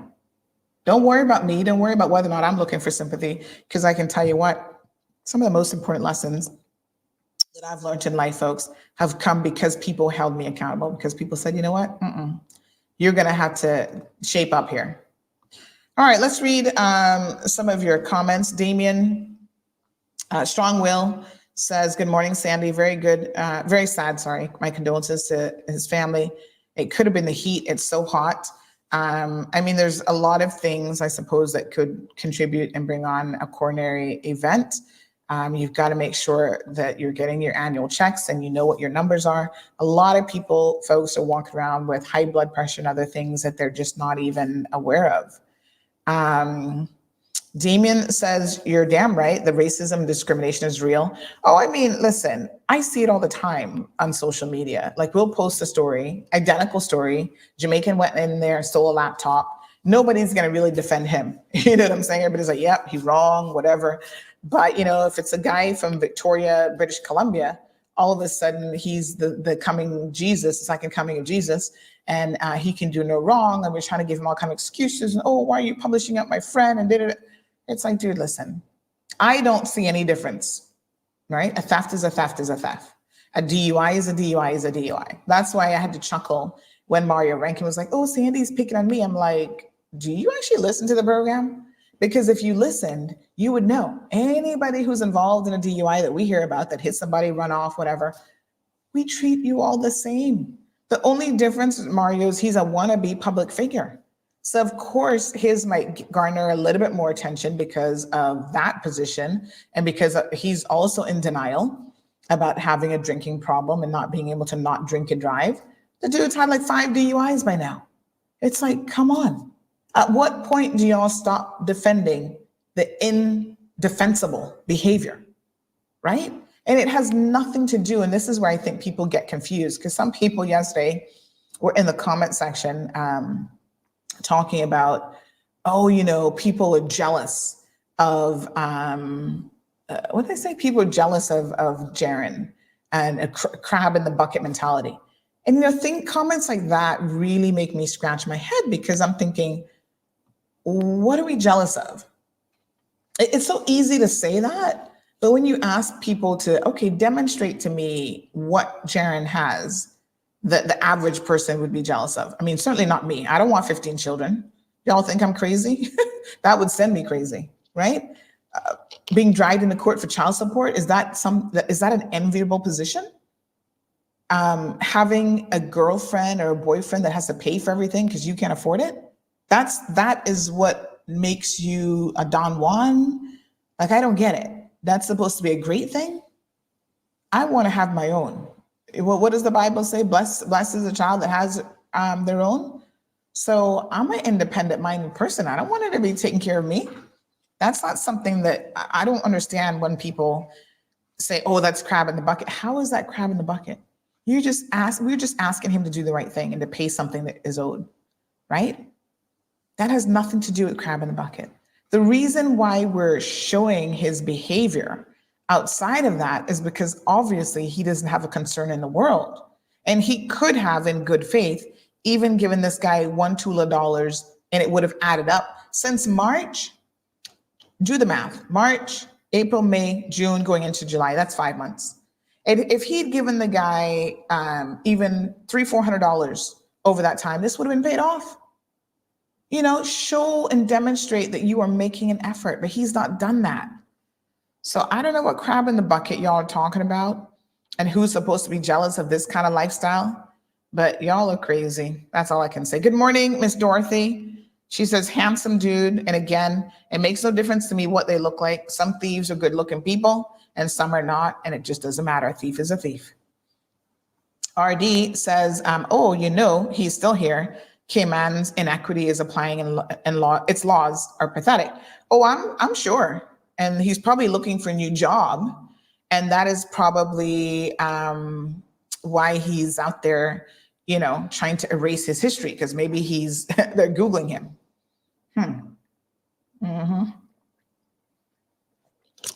Don't worry about me. Don't worry about whether or not I'm looking for sympathy, because I can tell you what, some of the most important lessons that I've learned in life, folks, have come because people held me accountable, because people said, you know what, you're going to have to shape up here. All right, let's read some of your comments. Damien Strong Will says, good morning, Sandy. Very good, very sad, sorry. My condolences to his family. It could have been the heat. It's so hot. There's a lot of things, I suppose, that could contribute and bring on a coronary event. You've got to make sure that you're getting your annual checks and you know what your numbers are. A lot of people, folks, are walking around with high blood pressure and other things that they're just not even aware of. Damien says, you're damn right. The racism and discrimination is real. Listen, I see it all the time on social media. Like, we'll post a story, identical story. Jamaican went in there, stole a laptop. Nobody's going to really defend him. You know what I'm saying? Everybody's like, yep, he's wrong, whatever. But, if it's a guy from Victoria, British Columbia, all of a sudden he's the coming Jesus, the second coming of Jesus. And he can do no wrong. And we're trying to give him all kind of excuses. And, why are you publishing up my friend? And it's like, dude, listen, I don't see any difference, right? A theft is a theft is a theft. A DUI is a DUI is a DUI. That's why I had to chuckle when Mario Rankin was like, Sandy's picking on me. I'm like, do you actually listen to the program? Because if you listened, you would know anybody who's involved in a DUI that we hear about that hit somebody, run off, whatever, we treat you all the same. The only difference, Mario, is he's a wannabe public figure. So of course his might garner a little bit more attention because of that position and because he's also in denial about having a drinking problem and not being able to not drink and drive. The dude's had like 5 DUIs by now. It's like, come on. At what point do y'all stop defending the indefensible behavior, right? And it has nothing to do, and this is where I think people get confused, because some people yesterday were in the comment section talking about, oh, you know, people are jealous of, what did they say? People are jealous of Jaron and a crab in the bucket mentality. And, you know, comments like that really make me scratch my head, because I'm thinking, what are we jealous of? It's so easy to say that, but when you ask people to, okay, demonstrate to me what Jaron has that the average person would be jealous of. I mean, certainly not me. I don't want 15 children. Y'all think I'm crazy? That would send me crazy, right? Being dragged into court for child support, is that an enviable position? Having a girlfriend or a boyfriend that has to pay for everything because you can't afford it, that is what makes you a Don Juan. Like, I don't get it. That's supposed to be a great thing. I want to have my own. Well, what does the Bible say? Blessed is a child that has their own. So I'm an independent-minded person. I don't want it to be taking care of me. That's not something that I don't understand when people say, oh, that's crab in the bucket. How is that crab in the bucket? We're just asking him to do the right thing and to pay something that is owed, right? That has nothing to do with crab in the bucket. The reason why we're showing his behavior outside of that is because obviously he doesn't have a concern in the world. And he could have, in good faith, even given this guy $1 Tula and it would have added up. Since March, do the math, March, April, May, June, going into July, that's 5 months. And if he'd given the guy even $300-400 over that time, this would have been paid off. You know, show and demonstrate that you are making an effort, but he's not done that. So I don't know what crab in the bucket y'all are talking about and who's supposed to be jealous of this kind of lifestyle, but y'all are crazy. That's all I can say. Good morning, Miss Dorothy. She says, handsome dude. And again, it makes no difference to me what they look like. Some thieves are good looking people and some are not, and it just doesn't matter. A thief is a thief. RD says, oh, you know, he's still here. Cayman's inequity is applying in law. Its laws are pathetic. Oh, I'm sure. And he's probably looking for a new job. And that is probably why he's out there, you know, trying to erase his history, because maybe they're Googling him.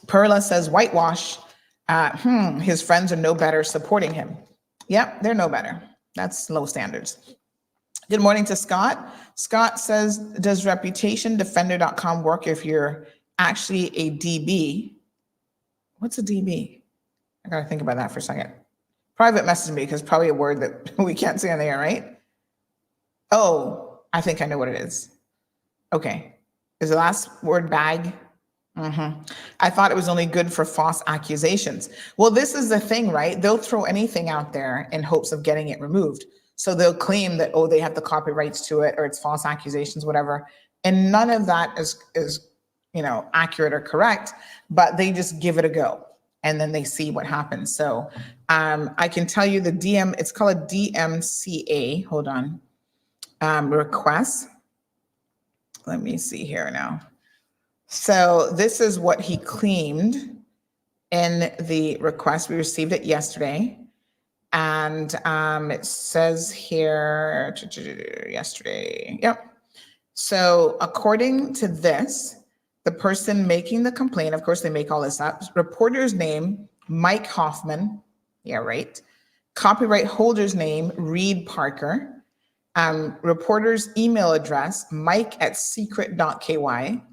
Perla says, whitewash. His friends are no better supporting him. Yep, they're no better. That's low standards. Good morning to Scott. Scott says, does reputationdefender.com work if you're actually a DB? What's a DB? I gotta think about that for a second. Private message me, because probably a word that we can't say on the air, right? Oh, I think I know what it is. Okay. Is the last word bag? I thought it was only good for false accusations. Well, this is the thing, right? They'll throw anything out there in hopes of getting it removed. So they'll claim that, oh, they have the copyrights to it, or it's false accusations, whatever. And none of that is you know, accurate or correct, but they just give it a go. And then they see what happens. So I can tell you it's called a DMCA, hold on, request. Let me see here now. So this is what he claimed in the request. We received it yesterday. And it says here, yesterday, yep. So according to this, the person making the complaint, of course, they make all this up. Reporter's name, Mike Hoffman. Yeah, right. Copyright holder's name, Reed Parker. Reporter's email address, mike@secret.ky.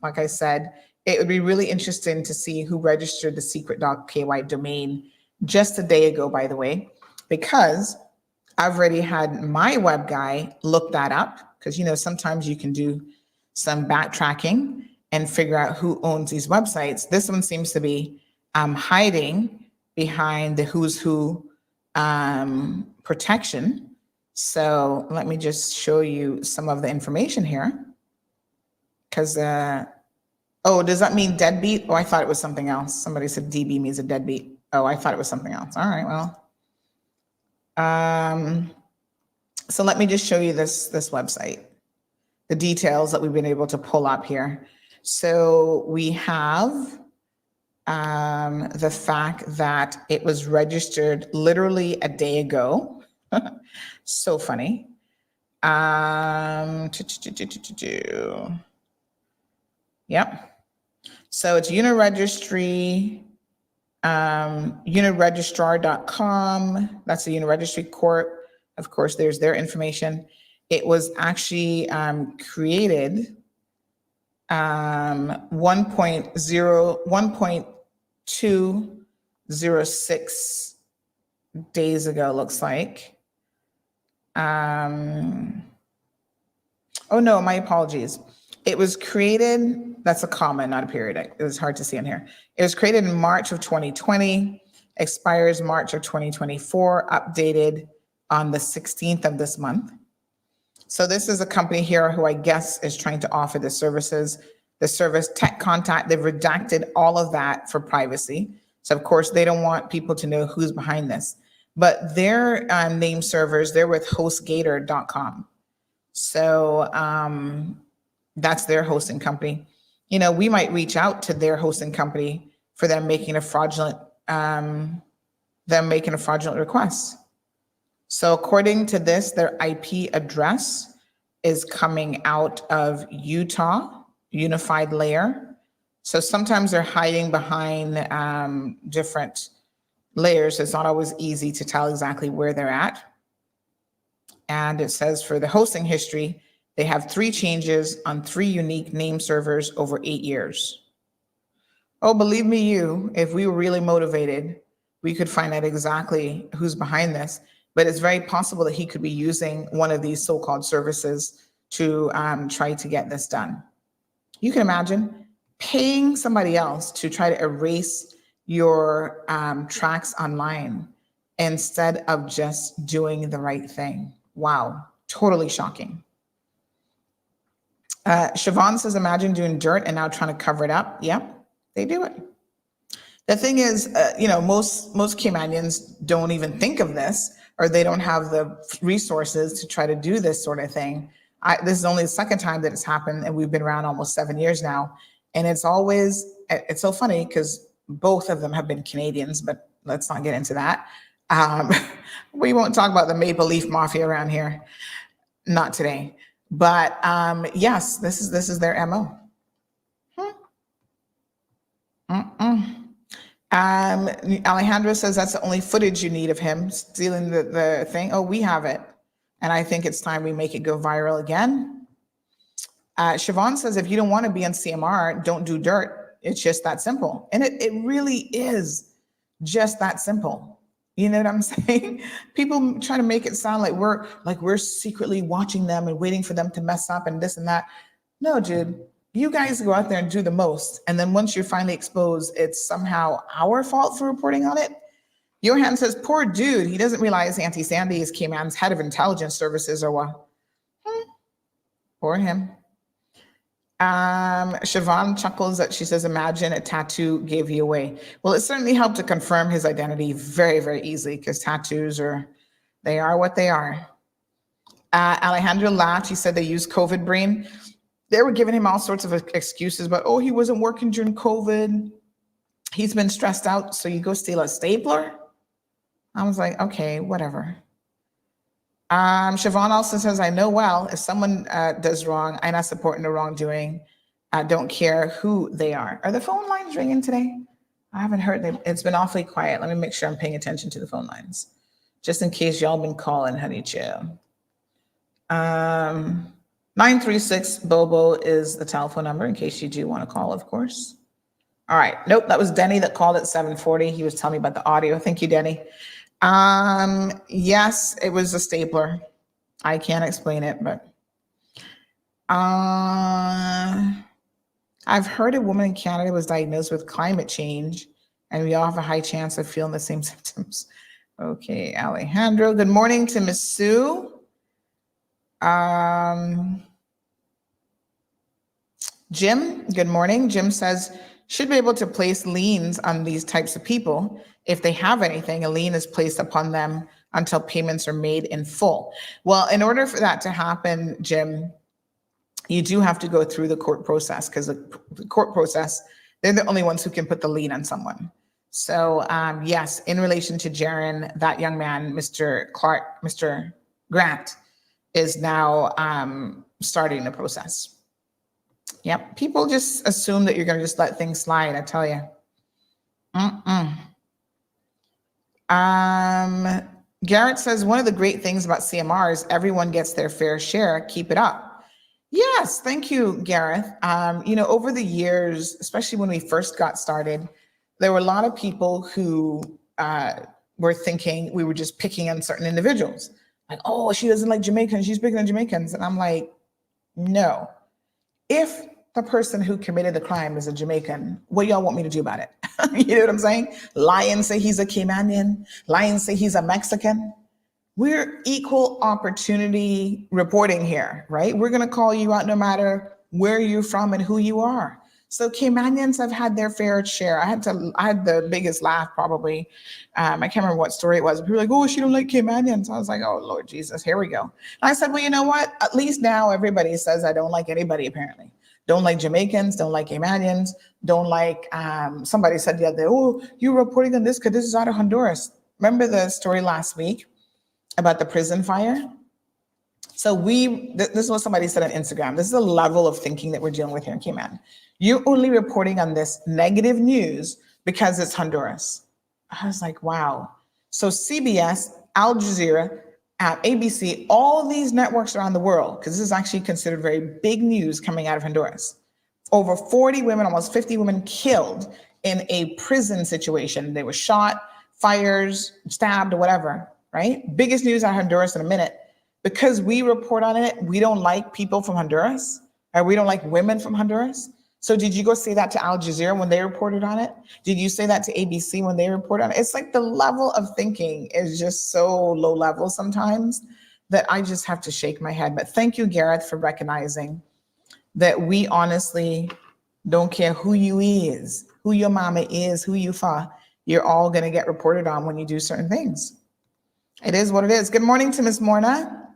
Like I said, it would be really interesting to see who registered the secret.ky domain just a day ago, by the way, because I've already had my web guy look that up, because, you know, sometimes you can do some backtracking and figure out who owns these websites. This one seems to be hiding behind the who's who protection. So let me just show you some of the information here. Because, oh, does that mean deadbeat? Oh, I thought it was something else. Somebody said DB means a deadbeat. Oh, I thought it was something else. All right, well. So let me just show you this website, the details that we've been able to pull up here. So we have the fact that it was registered literally a day ago. So funny. Yep. So it's Uniregistry, uniregistrar.com. That's the Uniregistry Corp. Of course, there's their information. It was actually created 1.206 days ago, looks like. Oh no, my apologies. It was created, that's a comma, not a period. It was hard to see in here. It was created in March of 2020, expires March of 2024, updated on the 16th of this month. So this is a company here who I guess is trying to offer the services, the service tech contact. They've redacted all of that for privacy. So of course they don't want people to know who's behind this, but their name servers, they're with HostGator.com. So that's their hosting company. You know, we might reach out to their hosting company for them making a fraudulent request. So according to this, their IP address is coming out of Utah, Unified Layer. So sometimes they're hiding behind different layers. It's not always easy to tell exactly where they're at. And it says for the hosting history, they have 3 changes on 3 unique name servers over 8 years. Oh, believe me, if we were really motivated, we could find out exactly who's behind this. But it's very possible that he could be using one of these so-called services to try to get this done. You can imagine paying somebody else to try to erase your tracks online instead of just doing the right thing. Wow, totally shocking. Siobhan says, imagine doing dirt and now trying to cover it up. Yep, they do it. The thing is, most Caymanians don't even think of this, or they don't have the resources to try to do this sort of thing. This is only the second time that it's happened, and we've been around almost 7 years now. And it's so funny because both of them have been Canadians, but let's not get into that. We won't talk about the Maple Leaf Mafia around here. Not today. But yes, this is their MO. Alejandro says that's the only footage you need of him stealing the thing. Oh, we have it. And I think it's time we make it go viral again. Siobhan says, if you don't want to be on CMR, don't do dirt. It's just that simple. And it really is just that simple. You know what I'm saying? People try to make it sound like we're secretly watching them and waiting for them to mess up and this and that. No, dude, you guys go out there and do the most. And then once you're finally exposed, it's somehow our fault for reporting on it. Johan says, poor dude, he doesn't realize Auntie Sandy is Cayman's head of intelligence services or what? Poor him. Siobhan chuckles that she says, imagine a tattoo gave you away. Well, it certainly helped to confirm his identity very, very easily because tattoos they are what they are. Alejandro laughed. He said they used COVID brain. They were giving him all sorts of excuses, but oh, he wasn't working during COVID. He's been stressed out. So you go steal a stapler? I was like, okay, whatever. Siobhan also says, I know well, if someone does wrong, I'm not supporting the wrongdoing. I don't care who they are. Are the phone lines ringing today? I haven't heard them. It's been awfully quiet. Let me make sure I'm paying attention to the phone lines. Just in case y'all been calling, honey chill. 936 Bobo is the telephone number in case you do want to call, of course. All right. Nope, that was Denny that called at 7:40. He was telling me about the audio. Thank you, Denny. Yes, it was a stapler. I can't explain it, but I've heard a woman in Canada was diagnosed with climate change, and we all have a high chance of feeling the same symptoms. Okay, Alejandro. Good morning to Miss Sue. Jim, good morning. Jim says, should be able to place liens on these types of people. If they have anything, a lien is placed upon them until payments are made in full. Well, in order for that to happen, Jim, you do have to go through the court process, because the court process, they're the only ones who can put the lien on someone. So yes, in relation to Jaron, that young man, Mr. Clark, Mr. Grant, is now starting the process. Yep, people just assume that you're going to just let things slide, I tell you. Garrett says, one of the great things about CMR is everyone gets their fair share. Keep it up. Yes, thank you, Gareth. Over the years, especially when we first got started, there were a lot of people who were thinking we were just picking on certain individuals. Like, oh, she doesn't like Jamaicans, she's picking on Jamaicans. And I'm like, no. If the person who committed the crime is a Jamaican, what y'all want me to do about it? You know what I'm saying? Lie and say he's a Caymanian, lie and say he's a Mexican. We're equal opportunity reporting here, right? We're gonna call you out no matter where you're from and who you are. So Caymanians have had their fair share. I had the biggest laugh probably. I can't remember what story it was. People were like, oh, she don't like Caymanians. I was like, oh, Lord Jesus, here we go. And I said, well, you know what? At least now everybody says I don't like anybody apparently. Don't like Jamaicans, don't like Caymanians, don't like, somebody said the other day, oh, you're reporting on this because this is out of Honduras. Remember the story last week about the prison fire? So this is what somebody said on Instagram. This is the level of thinking that we're dealing with here in Cayman. You're only reporting on this negative news because it's Honduras. I was like, wow. So CBS, Al Jazeera, ABC, all these networks around the world, because this is actually considered very big news coming out of Honduras. Over 40 women, almost 50 women killed in a prison situation. They were shot, fires, stabbed, or whatever, right? Biggest news out of Honduras in a minute. Because we report on it, we don't like people from Honduras, or we don't like women from Honduras. So did you go say that to Al Jazeera when they reported on it? Did you say that to ABC when they reported on it? It's like the level of thinking is just so low level sometimes that I just have to shake my head. But thank you, Gareth, for recognizing that we honestly don't care who you is, who your mama is, who you fa. You're all going to get reported on when you do certain things. It is what it is. Good morning to Miss Morna.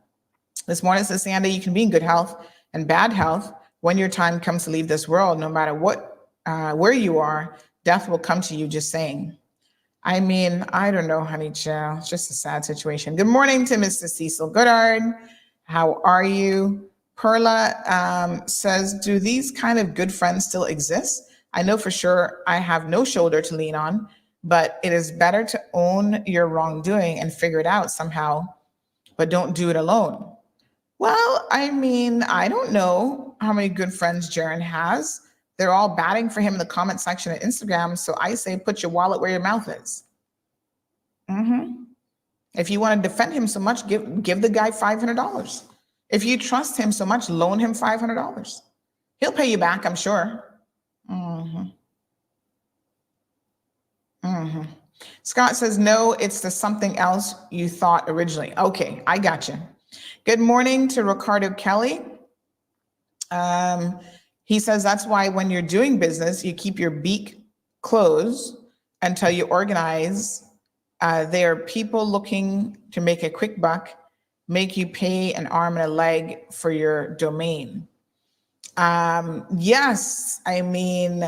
Miss Morna says, Sandy, you can be in good health and bad health. When your time comes to leave this world, no matter what, where you are, death will come to you, just saying. I mean, I don't know, honey child. It's just a sad situation. Good morning to Mr. Cecil Goodard. How are you? Perla says, do these kind of good friends still exist? I know for sure I have no shoulder to lean on, but it is better to own your wrongdoing and figure it out somehow, but don't do it alone. Well, I mean, I don't know how many good friends Jaron has. They're all batting for him in the comment section of Instagram. So I say, put your wallet where your mouth is. If you want to defend him so much, give the guy $500. If you trust him so much, loan him $500. He'll pay you back, I'm sure. Scott says, no, it's the something else you thought originally. Okay, I got you. Good morning to Ricardo Kelly. He says that's why when you're doing business, you keep your beak closed until you organize. There are people looking to make a quick buck, make you pay an arm and a leg for your domain. Yes, I mean,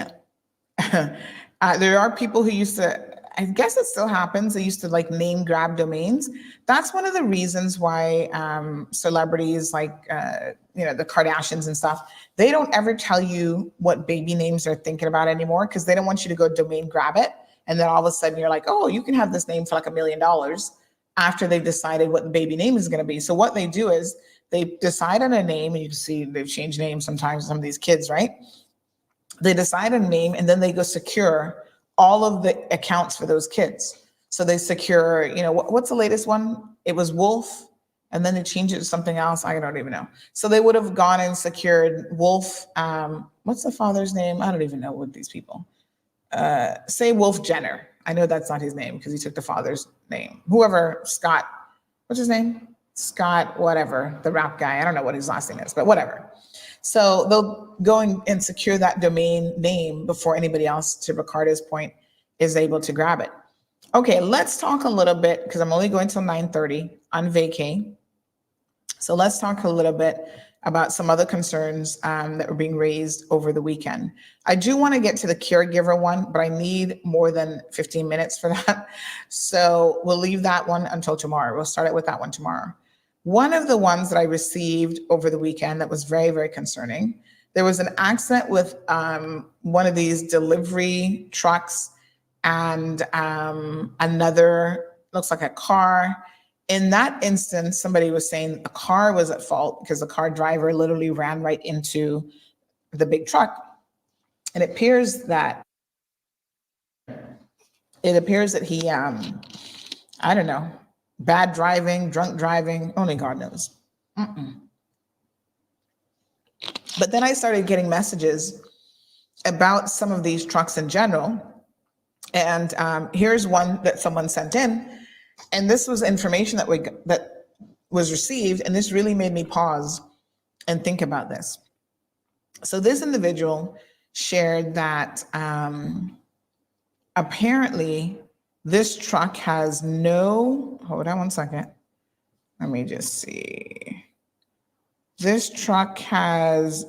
there are people who used to, I guess it still happens. They used to like name grab domains. That's one of the reasons why celebrities like, the Kardashians and stuff, they don't ever tell you what baby names they're thinking about anymore because they don't want you to go domain grab it. And then all of a sudden you're like, oh, you can have this name for like $1 million after they've decided what the baby name is going to be. So what they do is they decide on a name, and you can see they've changed names sometimes, some of these kids, right? They decide on a name and then they go secure all of the accounts for those kids. So they secure, what's the latest one? It was Wolf, and then they changed it to something else. I don't even know. So they would have gone and secured Wolf. What's the father's name? I don't even know what these people. Say Wolf Jenner. I know that's not his name because he took the father's name. Whoever, Scott, what's his name? Scott, whatever, the rap guy. I don't know what his last name is, but whatever. So they'll go and secure that domain name before anybody else, to Ricardo's point, is able to grab it. Okay, let's talk a little bit, because I'm only going till 9:30 on vacay. So let's talk a little bit about some other concerns that were being raised over the weekend. I do want to get to the caregiver one, but I need more than 15 minutes for that. So we'll leave that one until tomorrow. We'll start it with that one tomorrow. One of the ones that I received over the weekend that was very, very concerning, there was an accident with one of these delivery trucks and another, looks like a car. In that instance, somebody was saying a car was at fault because the car driver literally ran right into the big truck. And it appears that he, I don't know, bad driving, drunk driving, only God knows. But then I started getting messages about some of these trucks in general. And here's one that someone sent in. And this was information that was received, and this really made me pause and think about this. So this individual shared that apparently this truck has no, hold on one second. Let me just see. This truck has,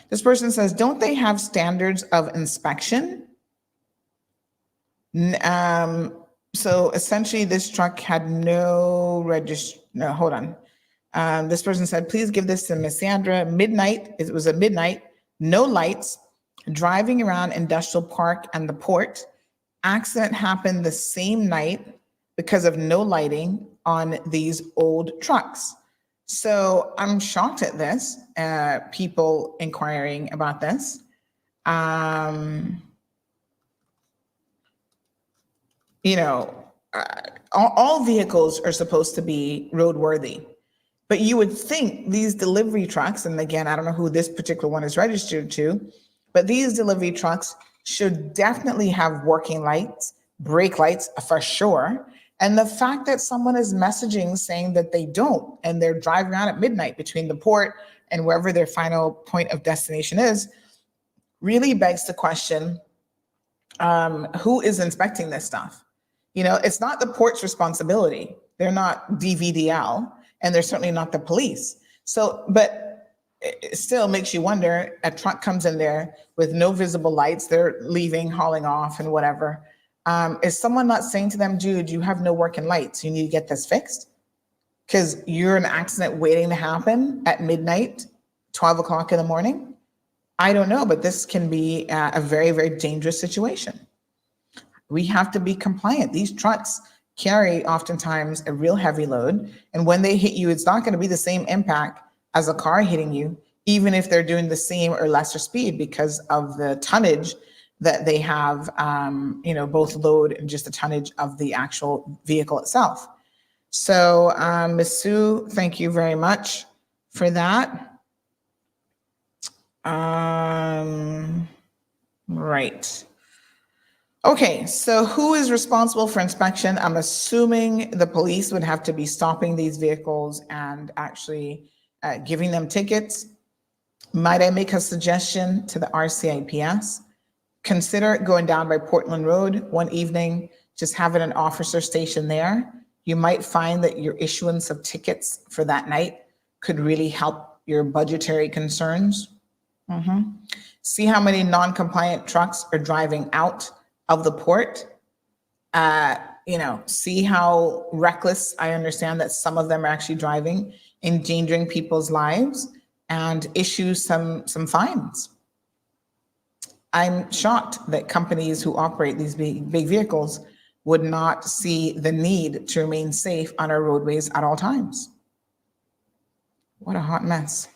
this person says, don't they have standards of inspection? So essentially this truck had no hold on. This person said, please give this to Miss Sandra. Midnight, it was at midnight, no lights, driving around Industrial Park and the port. Accident happened the same night because of no lighting on these old trucks. So I'm shocked at this, people inquiring about this. You know, all vehicles are supposed to be roadworthy, but you would think these delivery trucks, and again, I don't know who this particular one is registered to, but these delivery trucks should definitely have working lights, brake lights for sure. And the fact that someone is messaging saying that they don't, and they're driving around at midnight between the port and wherever their final point of destination is, really begs the question, who is inspecting this stuff? You know, it's not the port's responsibility. They're not DVDL, and they're certainly not the police. So, but it still makes you wonder, a truck comes in there with no visible lights, they're leaving, hauling off and whatever. Is someone not saying to them, dude, you have no working lights, you need to get this fixed? Because you're an accident waiting to happen at midnight, 12 o'clock in the morning? I don't know, but this can be a very, very dangerous situation. We have to be compliant. These trucks carry oftentimes a real heavy load. And when they hit you, it's not going to be the same impact as a car hitting you, even if they're doing the same or lesser speed, because of the tonnage that they have, you know, both load and just the tonnage of the actual vehicle itself. So Ms. Sue, thank you very much for that. Right. Okay, so who is responsible for inspection? I'm assuming the police would have to be stopping these vehicles and actually giving them tickets. Might I make a suggestion to the RCIPS? Consider going down by Portland Road one evening, just having an officer station there. You might find that your issuance of tickets for that night could really help your budgetary concerns. See how many non-compliant trucks are driving out of the port. You know, see how reckless, I understand that some of them are actually driving, endangering people's lives, and issue some fines. I'm shocked that companies who operate these big vehicles would not see the need to remain safe on our roadways at all times. What a hot mess.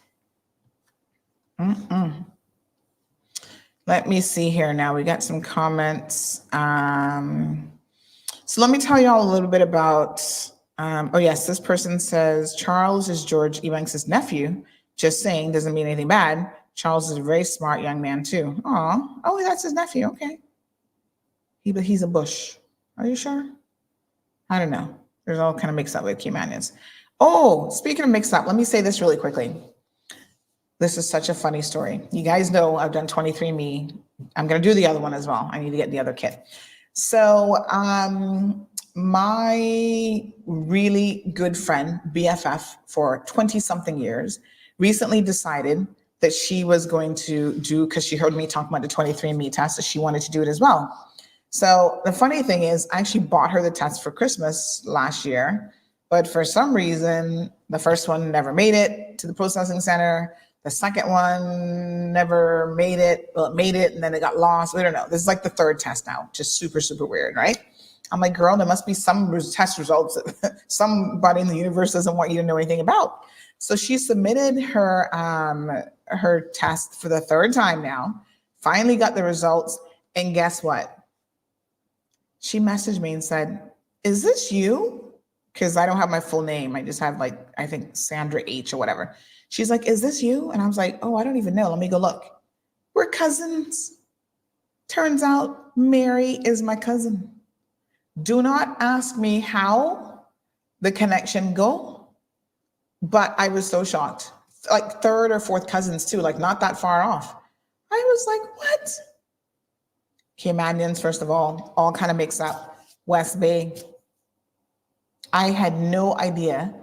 Let me see here now. We got some comments. So let me tell you all a little bit about, oh yes, this person says, Charles is George Ebanks' nephew. Just saying, doesn't mean anything bad. Charles is a very smart young man too. Oh, that's his nephew, okay. He's a Bush. Are you sure? I don't know. There's all kind of mixed up with Caymanians. Oh, speaking of mix up, let me say this really quickly. This is such a funny story. You guys know I've done 23andMe. I'm going to do the other one as well. I need to get the other kit. So my really good friend, BFF, for 20 something years, recently decided that she was going to do, because she heard me talking about the 23andMe test, that she wanted to do it as well. So the funny thing is, I actually bought her the test for Christmas last year, but for some reason, the first one never made it to the processing center. The second one never made it. Well, it made it and then it got lost. We don't know. This is like the third test now. Just super, super weird, right? I'm like, girl, there must be some test results that somebody in the universe doesn't want you to know anything about. So she submitted her her test for the third time now, finally got the results, and guess what? She messaged me and said, is this you? Because I don't have my full name. I just have, like, I think Sandra H or whatever. She's like, is this you? And I was like, oh, I don't even know. Let me go look. We're cousins. Turns out Mary is my cousin. Do not ask me how the connection go, but I was so shocked. Like third or fourth cousins too, like not that far off. I was like, what? Caymanians, first of all kind of mixed up. West Bay. I had no idea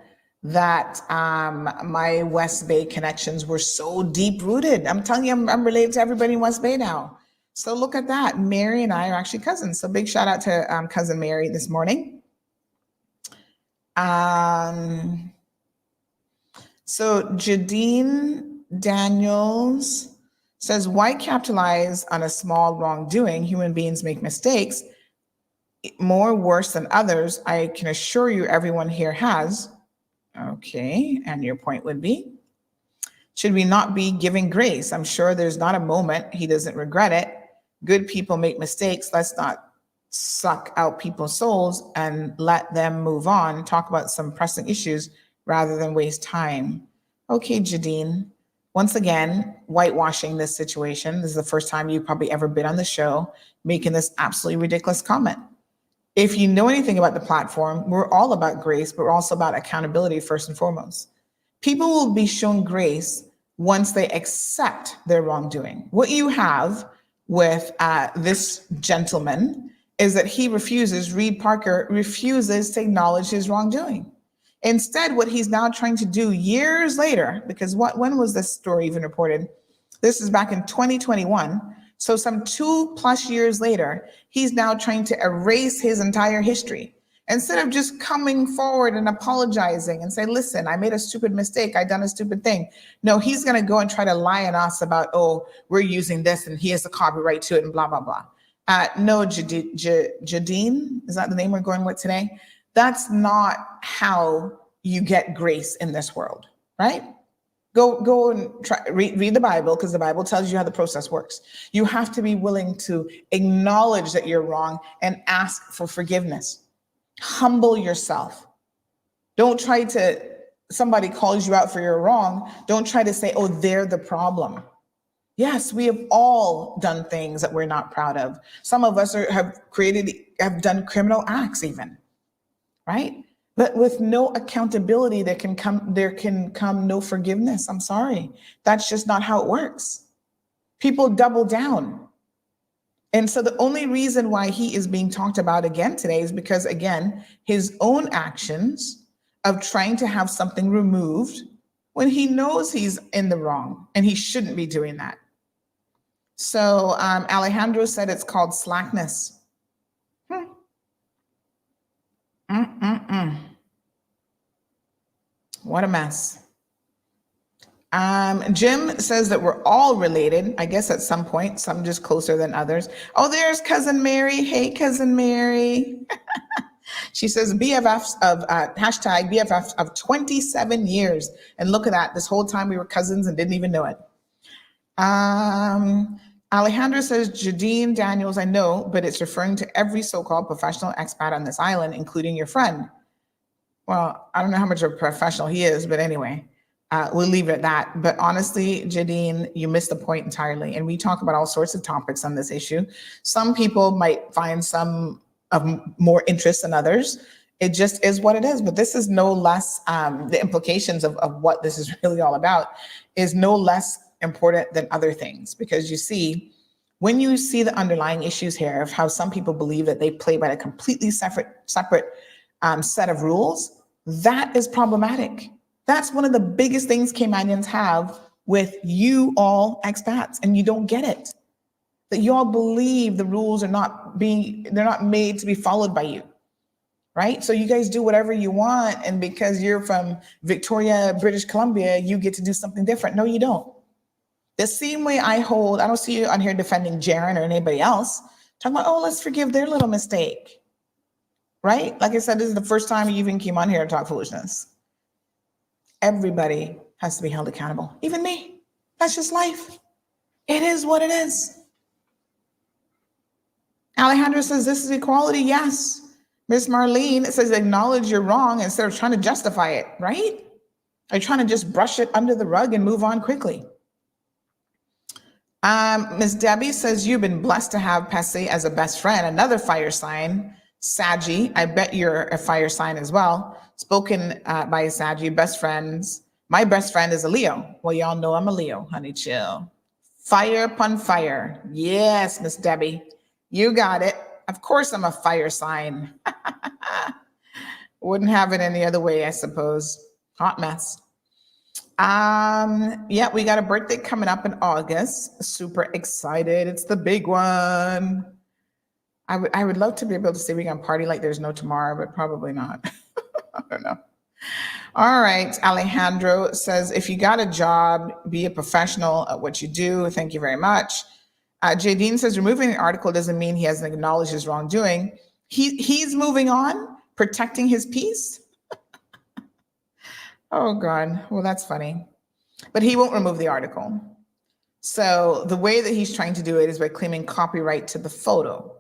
that my West Bay connections were so deep rooted. I'm telling you, I'm related to everybody in West Bay now. So look at that. Mary and I are actually cousins. So big shout out to cousin Mary this morning. So Jadine Daniels says, why capitalize on a small wrongdoing? Human beings make mistakes, more worse than others. I can assure you everyone here has. Okay, and your point would be, should we not be giving grace? I'm sure there's not a moment he doesn't regret it. Good people make mistakes. Let's not suck out people's souls and let them move on. Talk about some pressing issues rather than waste time. Okay, Jadine. Once again, whitewashing this situation. This is the first time you've probably ever been on the show making this absolutely ridiculous comment. If you know anything about the platform, we're all about grace, but we're also about accountability first and foremost. People will be shown grace once they accept their wrongdoing. What you have with this gentleman is that he refuses, Reed Parker refuses to acknowledge his wrongdoing. Instead, what he's now trying to do years later, because when was this story even reported? This is back in 2021. So some 2+ years later, he's now trying to erase his entire history. Instead of just coming forward and apologizing and say, listen, I made a stupid mistake. I done a stupid thing. No, he's going to go and try to lie on us about, oh, we're using this and he has the copyright to it and blah, blah, blah. No, Jadine, is that the name we're going with today? That's not how you get grace in this world, right? Go and try, read the Bible, because the Bible tells you how the process works. You have to be willing to acknowledge that you're wrong and ask for forgiveness. Humble yourself. Don't try to, somebody calls you out for your wrong. Don't try to say, oh, they're the problem. Yes, we have all done things that we're not proud of. Some of us have done criminal acts even, right? But with no accountability, there can come no forgiveness. I'm sorry. That's just not how it works. People double down. And so the only reason why he is being talked about again today is because, again, his own actions of trying to have something removed when he knows he's in the wrong and he shouldn't be doing that. So Alejandro said it's called slackness. What a mess. Jim says that we're all related. I guess at some point, some just closer than others. Oh, there's cousin Mary. Hey, cousin Mary. She says BFFs of hashtag BFFs of 27 years. And look at that. This whole time we were cousins and didn't even know it. Alejandra says, Jadine Daniels, I know, but it's referring to every so-called professional expat on this island, including your friend. Well, I don't know how much of a professional he is, but anyway, we'll leave it at that. But honestly, Jadine, you missed the point entirely. And we talk about all sorts of topics on this issue. Some people might find some of more interest than others. It just is what it is. But this is no less, the implications of what this is really all about is no less important than other things. Because you see, when you see the underlying issues here of how some people believe that they play by a completely separate set of rules, that is problematic. That's one of the biggest things Caymanians have with you all expats, and you don't get it. That you all believe the rules are they're not made to be followed by you, right? So you guys do whatever you want, and because you're from Victoria, British Columbia, you get to do something different. No, you don't. The same way I don't see you on here defending Jaron or anybody else, talking about, oh, let's forgive their little mistake, right? Like I said, this is the first time you even came on here to talk foolishness. Everybody has to be held accountable, even me. That's just life. It is what it is. Alejandro says, this is equality. Yes. Miss Marlene says, acknowledge you're wrong instead of trying to justify it, right? Are you trying to just brush it under the rug and move on quickly? Miss Debbie says, you've been blessed to have Pesse as a best friend. Another fire sign, Saggy. I bet you're a fire sign as well. Spoken by Saggy, best friends. My best friend is a Leo. Well, y'all know I'm a Leo, honey, chill. Fire upon fire. Yes, Miss Debbie, you got it. Of course I'm a fire sign. Wouldn't have it any other way, I suppose. Hot mess. Yeah, we got a birthday coming up in August. Super excited. It's the big one. I would love to be able to say we can party like there's no tomorrow, but probably not. I don't know. All right. Alejandro says, if you got a job, be a professional at what you do. Thank you very much. Jadine says, removing the article doesn't mean he hasn't acknowledged his wrongdoing. He's moving on, protecting his peace. Oh, God. Well, that's funny. But he won't remove the article. So the way that he's trying to do it is by claiming copyright to the photo.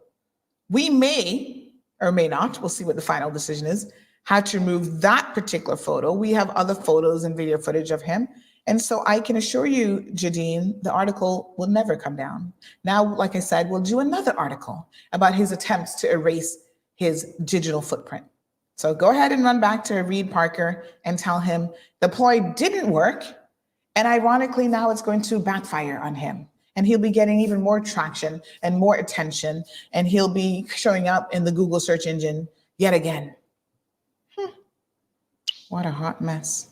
We may or may not, we'll see what the final decision is, have to remove that particular photo. We have other photos and video footage of him. And so I can assure you, Jadine, the article will never come down. Now, like I said, we'll do another article about his attempts to erase his digital footprint. So go ahead and run back to Reed Parker and tell him the ploy didn't work. And ironically, now it's going to backfire on him. And he'll be getting even more traction and more attention. And he'll be showing up in the Google search engine yet again. What a hot mess.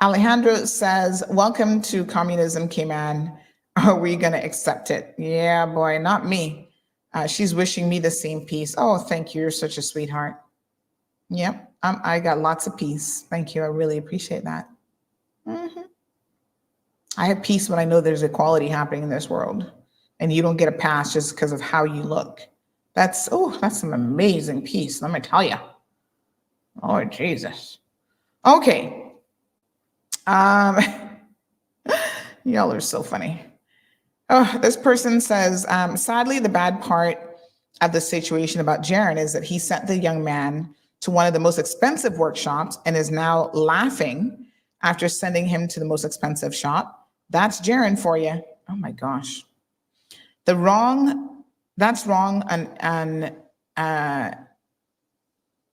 Alejandro says, welcome to communism, Cayman. Are we going to accept it? Yeah, boy, not me. She's wishing me the same peace. Oh, thank you. You're such a sweetheart. Yep, I got lots of peace. Thank you. I really appreciate that. I have peace when I know there's equality happening in this world and you don't get a pass just because of how you look. That's some amazing peace. Let me tell you. Oh, Jesus. Okay. Y'all are so funny. Oh, this person says, sadly, the bad part of the situation about Jaron is that he sent the young man to one of the most expensive workshops and is now laughing after sending him to the most expensive shop. That's Jaron for you. Oh my gosh. That's wrong on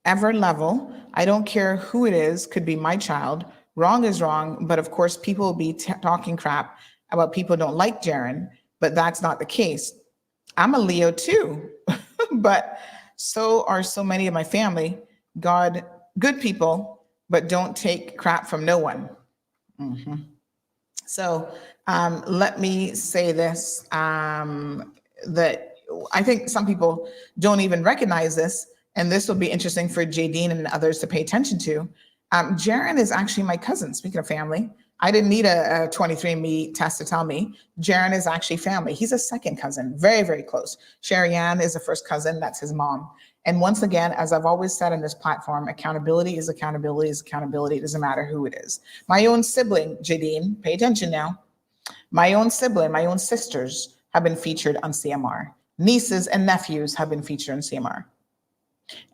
ever level. I don't care who it is, could be my child. Wrong is wrong, but of course people will be talking crap about people don't like Jaron, but that's not the case. I'm a Leo too, but so are so many of my family. Good people, but don't take crap from no one. So let me say this, that I think some people don't even recognize this, and this will be interesting for Jadine and others to pay attention to. Jaron is actually my cousin, speaking of family. I didn't need a 23andMe test to tell me. Jaron is actually family. He's a second cousin, very, very close. Sherry Ann is the first cousin, that's his mom. And once again, as I've always said on this platform, accountability is accountability is accountability. It doesn't matter who it is. My own sibling, Jadine, pay attention now. My own sibling, my own sisters have been featured on CMR. Nieces and nephews have been featured on CMR.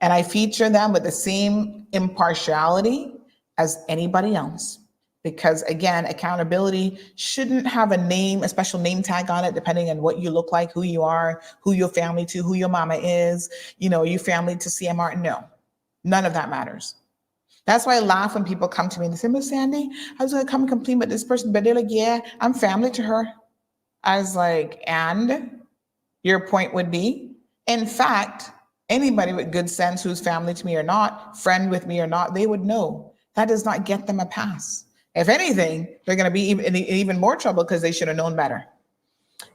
And I feature them with the same impartiality as anybody else. Because again, accountability shouldn't have a special name tag on it, depending on what you look like, who you are, who your family to, who your mama is, you family to CMR. No, None of that matters. That's why I laugh when people come to me and they say, Miss Sandy, I was going to come and complain about this person, but they're like, yeah, I'm family to her. I was like, and your point would be, in fact, anybody with good sense who's family to me or not, friend with me or not, they would know that does not get them a pass. If anything, they're going to be in even more trouble because they should have known better.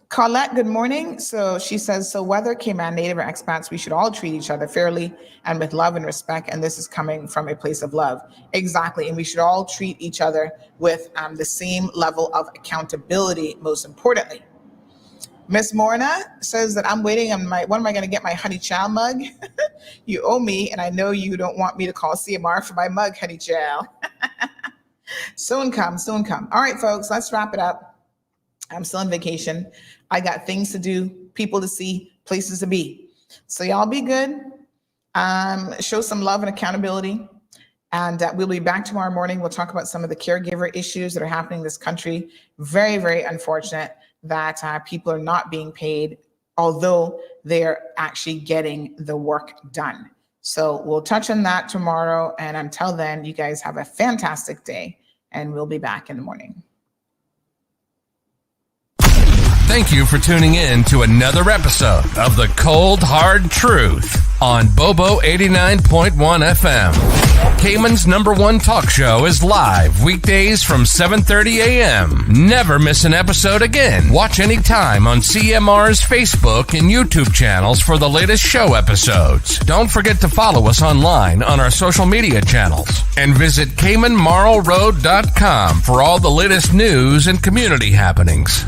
Colette, good morning. So she says, so whether Cayman native or expats, we should all treat each other fairly and with love and respect. And this is coming from a place of love. Exactly. And we should all treat each other with the same level of accountability, most importantly. Miss Morna says that I'm waiting on when am I going to get my Honey Chow mug? You owe me, and I know you don't want me to call CMR for my mug, Honey Chow. Soon come, soon come. All right, folks, let's wrap it up. I'm still on vacation. I got things to do, people to see, places to be. So y'all be good. Show some love and accountability. And we'll be back tomorrow morning. We'll talk about some of the caregiver issues that are happening in this country. Very, very unfortunate that people are not being paid, although they're actually getting the work done. So we'll touch on that tomorrow. And until then, you guys have a fantastic day, and we'll be back in the morning. Thank you for tuning in to another episode of The Cold Hard Truth on Bobo 89.1 FM. Cayman's #1 talk show is live weekdays from 7:30 a.m. Never miss an episode again. Watch anytime on CMR's Facebook and YouTube channels for the latest show episodes. Don't forget to follow us online on our social media channels and visit CaymanMarlRoad.com for all the latest news and community happenings.